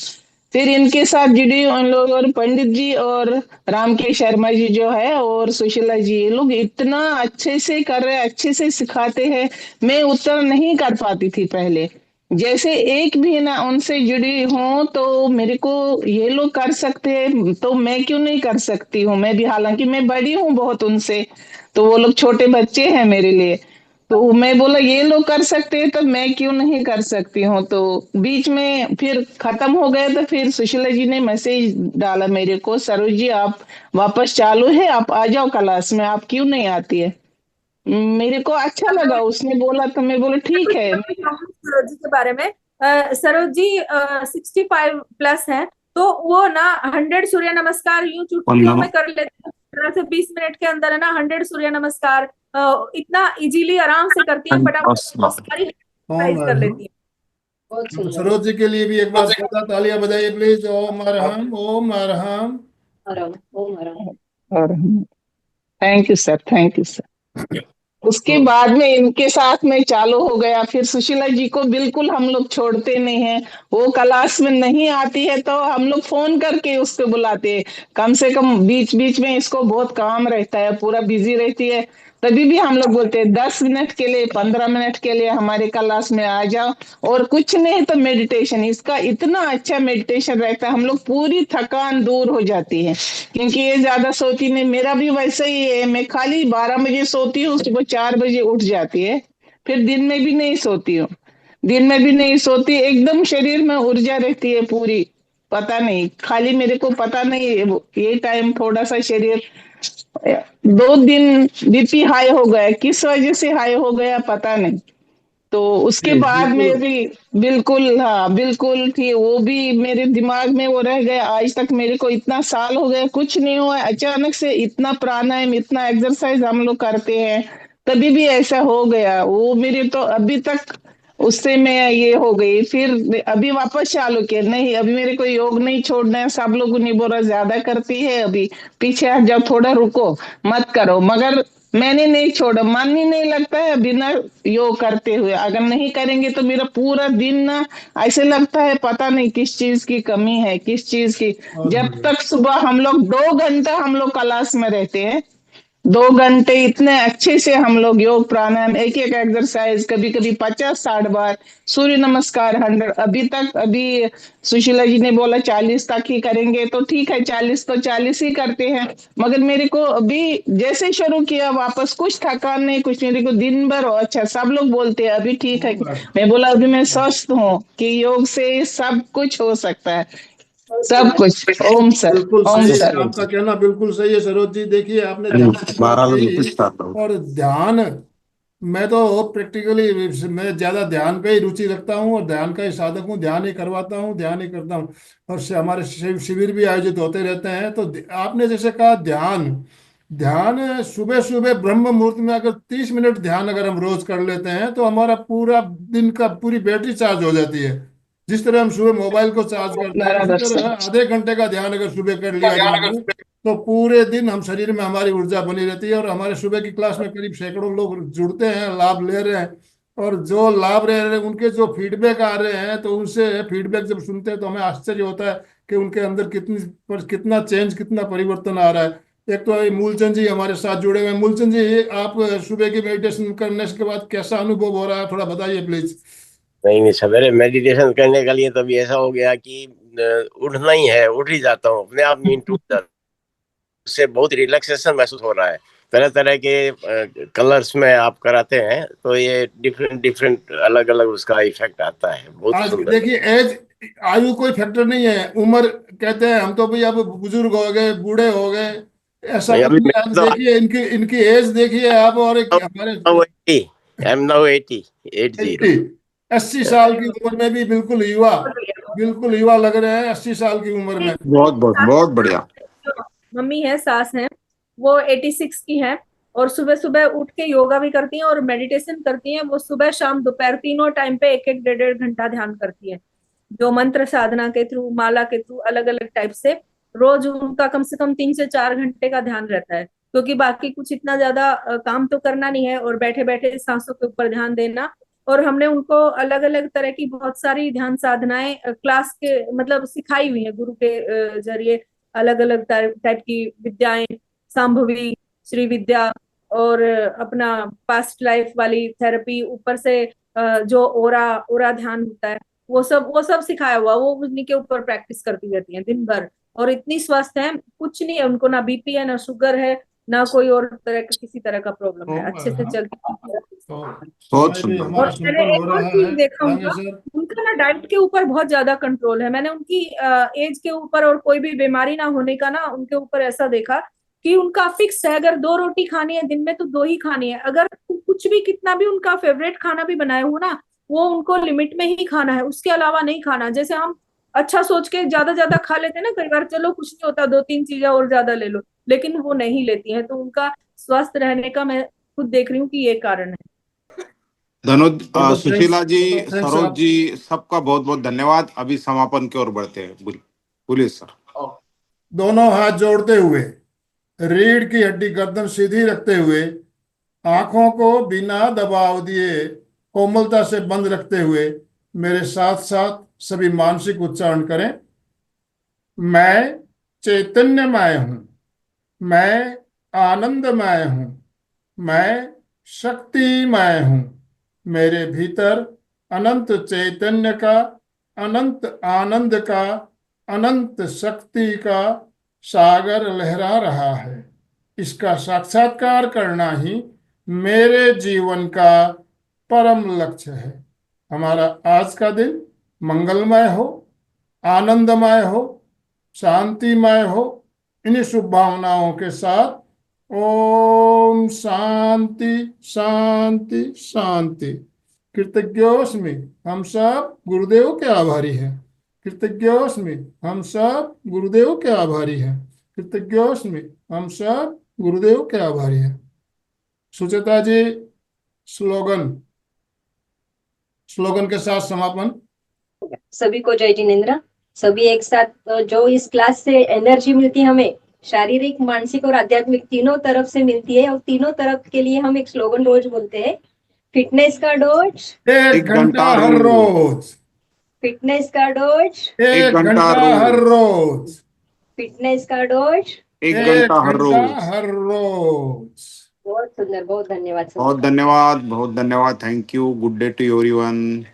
फिर इनके साथ जुड़ी उन लोग और पंडित जी और रामकेश शर्मा जी जो है और सुशीला जी, ये लोग इतना अच्छे से कर रहे हैं, अच्छे से सिखाते हैं। मैं उतना नहीं कर पाती थी पहले। जैसे एक भी ना उनसे जुड़ी हूँ तो मेरे को ये लोग कर सकते हैं तो मैं क्यों नहीं कर सकती हूँ। मैं भी, हालांकि मैं बड़ी हूँ बहुत उनसे, तो वो लोग छोटे बच्चे हैं मेरे लिए। तो मैं बोला ये लोग कर सकते हैं तो मैं क्यों नहीं कर सकती हूँ। तो बीच में फिर खत्म हो गया तो फिर सुशीला जी ने मैसेज डाला मेरे को, सरोज जी आप वापस चालू है, आप आ जाओ क्लास में, आप क्यों नहीं आती है। मेरे को अच्छा लगा उसने बोला तो मैं बोला ठीक है। सरोज जी के बारे में, सरोज जी 65+ है, तो वो ना 100 सूर्य नमस्कार यूं चुटकियों में कर लेते हैं। 15 से 20 मिनट के अंदर है ना 100 सूर्य नमस्कार इतना इजीली आराम से करती हैं, फटाफट सारी एक्सरसाइज कर लेती हैं। बहुत तो सुंदर। सरोज जी के लिए भी एक बार जोरदार तालियां बजाइए प्लीज। ओम अरहम, ओम अरहम। आराम, ओम आराम। और thank you sir, thank you sir. उसके तो बाद में इनके साथ में चालू हो गया। फिर सुशीला जी को बिल्कुल हम लोग छोड़ते नहीं है। वो क्लास में नहीं आती है तो हम लोग फोन करके उसको बुलाते हैं। कम से कम बीच बीच में इसको बहुत काम रहता है, पूरा बिजी रहती है, तभी भी हम लोग बोलते हैं 10 मिनट के लिए, 15 मिनट के लिए हमारे क्लास में आ जाओ। और कुछ नहीं तो मेडिटेशन, इसका इतना अच्छा मेडिटेशन रहता है, हम लोग पूरी थकान दूर हो जाती है। क्योंकि ये ज्यादा सोती नहीं, मेरा भी वैसा ही है, मैं खाली 12 बजे सोती हूँ, सुबह 4 बजे उठ जाती है। फिर दिन में भी नहीं सोती हूँ, दिन में भी नहीं सोती, एकदम शरीर में ऊर्जा रहती है पूरी। पता नहीं, खाली मेरे को पता नहीं ये टाइम थोड़ा सा शरीर 2 दिन बीपी हाई हो गया, किस वजह से हाई हो गया पता नहीं। तो उसके जी बाद बिल्कुल। में भी बिल्कुल, हाँ बिल्कुल थी, वो भी मेरे दिमाग में वो रह गया। आज तक मेरे को इतना साल हो गए कुछ नहीं हुआ, अचानक से इतना प्राणायाम इतना एक्सरसाइज हम लोग करते हैं, तभी भी ऐसा हो गया। वो मेरे तो अभी तक उससे मैं ये हो गई, फिर अभी वापस चालू किया। नहीं अभी मेरे को योग नहीं छोड़ना है, सब लोग नहीं बोल रहे ज्यादा करती है अभी, पीछे हट जाओ, थोड़ा रुको, मत करो। मगर मैंने नहीं छोड़ा, मन ही नहीं लगता है बिना योग करते हुए। अगर नहीं करेंगे तो मेरा पूरा दिन ना ऐसे लगता है पता नहीं किस चीज की कमी है, किस चीज की। बहुत जब बढ़िया। तक सुबह हम लोग 2 घंटा हम लोग क्लास में रहते हैं, 2 घंटे इतने अच्छे से हम लोग योग प्राणायाम, एक एक एक्सरसाइज, कभी कभी 50-60 बार, सूर्य नमस्कार 100। अभी सुशीला जी ने बोला 40 तक ही करेंगे, तो ठीक है 40 तो 40 ही करते हैं। मगर मेरे को अभी जैसे शुरू किया वापस कुछ थकान नहीं, कुछ मेरे को दिन भर अच्छा, सब लोग बोलते हैं अभी ठीक है। बहुत बढ़िया। मैं बोला अभी मैं स्वस्थ हूँ कि योग से सब कुछ हो सकता है, बहुत सब सुंदर। कुछ। ओम सर, बिल्कुल ओम सही है, सर। आपका कहना बिल्कुल सही है सरोज जी। देखिए आपने ध्यान की बात 12 लोग कही, स्टार्ट हो। और ध्यान, मैं तो प्रैक्टिकली मैं ज्यादा ध्यान पे ही रुचि रखता हूँ और ध्यान का ही साधक हूँ। ध्यान ही करवाता हूँ, ध्यान ही करता हूँ। और हमारे शिविर भी आयोजित होते रहते हैं। तो आपने जैसे कहा ध्यान, ध्यान सुबह सुबह ब्रह्म मुहूर्त में अगर 30 मिनट ध्यान अगर हम रोज कर लेते हैं तो हमारा पूरा दिन का पूरी बैटरी चार्ज हो जाती है। जिस तरह हम सुबह मोबाइल को चार्ज करते हैं, उसी बराबर तरह सर। आधे घंटे का ध्यान अगर सुबह कर लिया जाए तो पूरे दिन हम शरीर में हमारी ऊर्जा बनी रहती है। और हमारे सुबह की क्लास में करीब सैकड़ों लोग जुड़ते हैं, लाभ ले रहे हैं। और जो लाभ ले रहे हैं उनके जो फीडबैक आ रहे हैं, तो उनसे फीडबैक जब सुनते हैं तो हमें आश्चर्य होता है कि उनके अंदर कितना चेंज, कितना परिवर्तन आ रहा है। एक तो ये मूलचंद जी हमारे साथ जुड़े हुए हैं। मूलचंद जी, आप सुबह की मेडिटेशन करने के बाद कैसा अनुभव हो रहा है, थोड़ा बताइए प्लीज। नहीं नहीं, सवेरे मेडिटेशन करने के लिए तो अभी ऐसा हो गया कि उठना ही है, उठ ही जाता हूँ, अपने आप नींद टूट जाती है। उससे बहुत रिलैक्सेशन महसूस हो रहा है। तरह तरह के कलर्स में आप कराते हैं तो ये डिफरेंट डिफरेंट अलग अलग उसका इफेक्ट आता है, बहुत आज सुंदर। देखिए एज, आयु कोई फैक्टर नहीं है। उम्र कहते हैं हम तो भाई अब बुजुर्ग हो गए, बूढ़े हो गए, ऐसा नहीं, कुछ अभी नहीं। मैं आज तो देखिए इनकी इनकी एज देखिए आप, और एक हमारे नाउ 80, आई एम नाउ 80, 80। 80, 80 साल की उम्र में भी बिल्कुल युवा, बिल्कुल युवा लग रहे हैं 80 साल की उम्र में। बहुत बहुत बहुत बढ़िया। मम्मी है, सास है, वो 86 की है, और सुबह सुबह उठ के योगा भी करती हैं और मेडिटेशन करती हैं। वो सुबह शाम दोपहर तीनों टाइम पे एक एक 1.5 1.5 घंटा ध्यान करती है, जो मंत्र साधना के थ्रू, माला के थ्रू, अलग अलग टाइप से। रोज उनका कम से कम 3 से 4 घंटे का ध्यान रहता है, क्योंकि बाकी कुछ इतना ज्यादा काम तो करना नहीं है, और बैठे बैठे सांसों के ऊपर ध्यान देना और हमने उनको अलग अलग तरह की बहुत सारी ध्यान साधनाएं क्लास के मतलब सिखाई हुई है गुरु के जरिए। अलग अलग टाइप की विद्याएं, सांभवी, श्री विद्या, और अपना पास्ट लाइफ वाली थेरेपी, ऊपर से जो ओरा ओरा ध्यान होता है, वो सब सिखाया हुआ। वो उन्हीं के ऊपर प्रैक्टिस करती रहती हैं दिन भर, और इतनी स्वस्थ है, कुछ नहीं है उनको, ना बीपी है, ना शुगर है, ना कोई और तरह का किसी तरह का प्रॉब्लम है, अच्छे से चलती है। तो बहुत समय भी सुंदर। हमारा और मैंने संपन्न हो एक और रहा चीज है। देखा डांगे उनका, सर, उनका ना डाइट के ऊपर बहुत ज्यादा कंट्रोल है। मैंने उनकी एज के ऊपर और कोई भी बीमारी ना होने का ना उनके ऊपर ऐसा देखा कि उनका फिक्स है, अगर 2 रोटी खानी है दिन में तो 2 ही खानी है। अगर कुछ भी कितना भी उनका फेवरेट खाना भी बनाए हो ना, वो उनको लिमिट में ही खाना है, उसके अलावा नहीं खाना। जैसे हम अच्छा सोच के ज्यादा खा लेते हैं ना कई बार, चलो कुछ नहीं होता, 2-3 चीजें और ज्यादा ले लो, लेकिन वो नहीं लेती हैं। तो उनका स्वस्थ रहने का मैं खुद देख रही हूँ कि ये कारण है। सुशीला जी, थैंक्स सरोज आप। जी, सबका बहुत बहुत धन्यवाद। अभी समापन की ओर बढ़ते हैं। बोलिए सर। दोनों हाथ जोड़ते हुए, रीढ़ की हड्डी गर्दन सीधी रखते हुए, आंखों को बिना दबाव दिए कोमलता से बंद रखते हुए मेरे साथ साथ सभी मानसिक उच्चारण करें। मैं चैतन्यमय हूं, मैं आनंदमय हूं, मैं शक्तिमय हूं। मेरे भीतर अनंत चैतन्य का, अनंत आनंद का, अनंत शक्ति का सागर लहरा रहा है। इसका साक्षात्कार करना ही मेरे जीवन का परम लक्ष्य है। हमारा आज का दिन मंगलमय हो, आनंदमय हो, शांतिमय हो। इन्हीं शुभ भावनाओं के साथ ओम शांति शांति शांति। कृतज्ञोस्मि, हम सब गुरुदेव के आभारी हैं। कृतज्ञोस्मि, हम सब गुरुदेव के आभारी हैं। कृतज्ञोस्मि, हम सब गुरुदेव के आभारी हैं। सुचेता जी, स्लोगन स्लोगन के साथ समापन। सभी को जय जिनेन्द्र। सभी एक साथ जो इस क्लास से एनर्जी मिलती है हमें, शारीरिक, मानसिक और आध्यात्मिक तीनों तरफ से मिलती है, और तीनों तरफ के लिए हम एक स्लोगन रोज बोलते हैं, फिटनेस का डोज 1 घंटा हर रोज, फिटनेस का डोज 1 घंटा हर रोज, फिटनेस का डोज। 1 1 घंटा हर घंटा रोज। हर रोज। बहुत सुंदर, बहुत धन्यवाद सर। बहुत धन्यवाद, बहुत धन्यवाद। Thank you. Good day to everyone.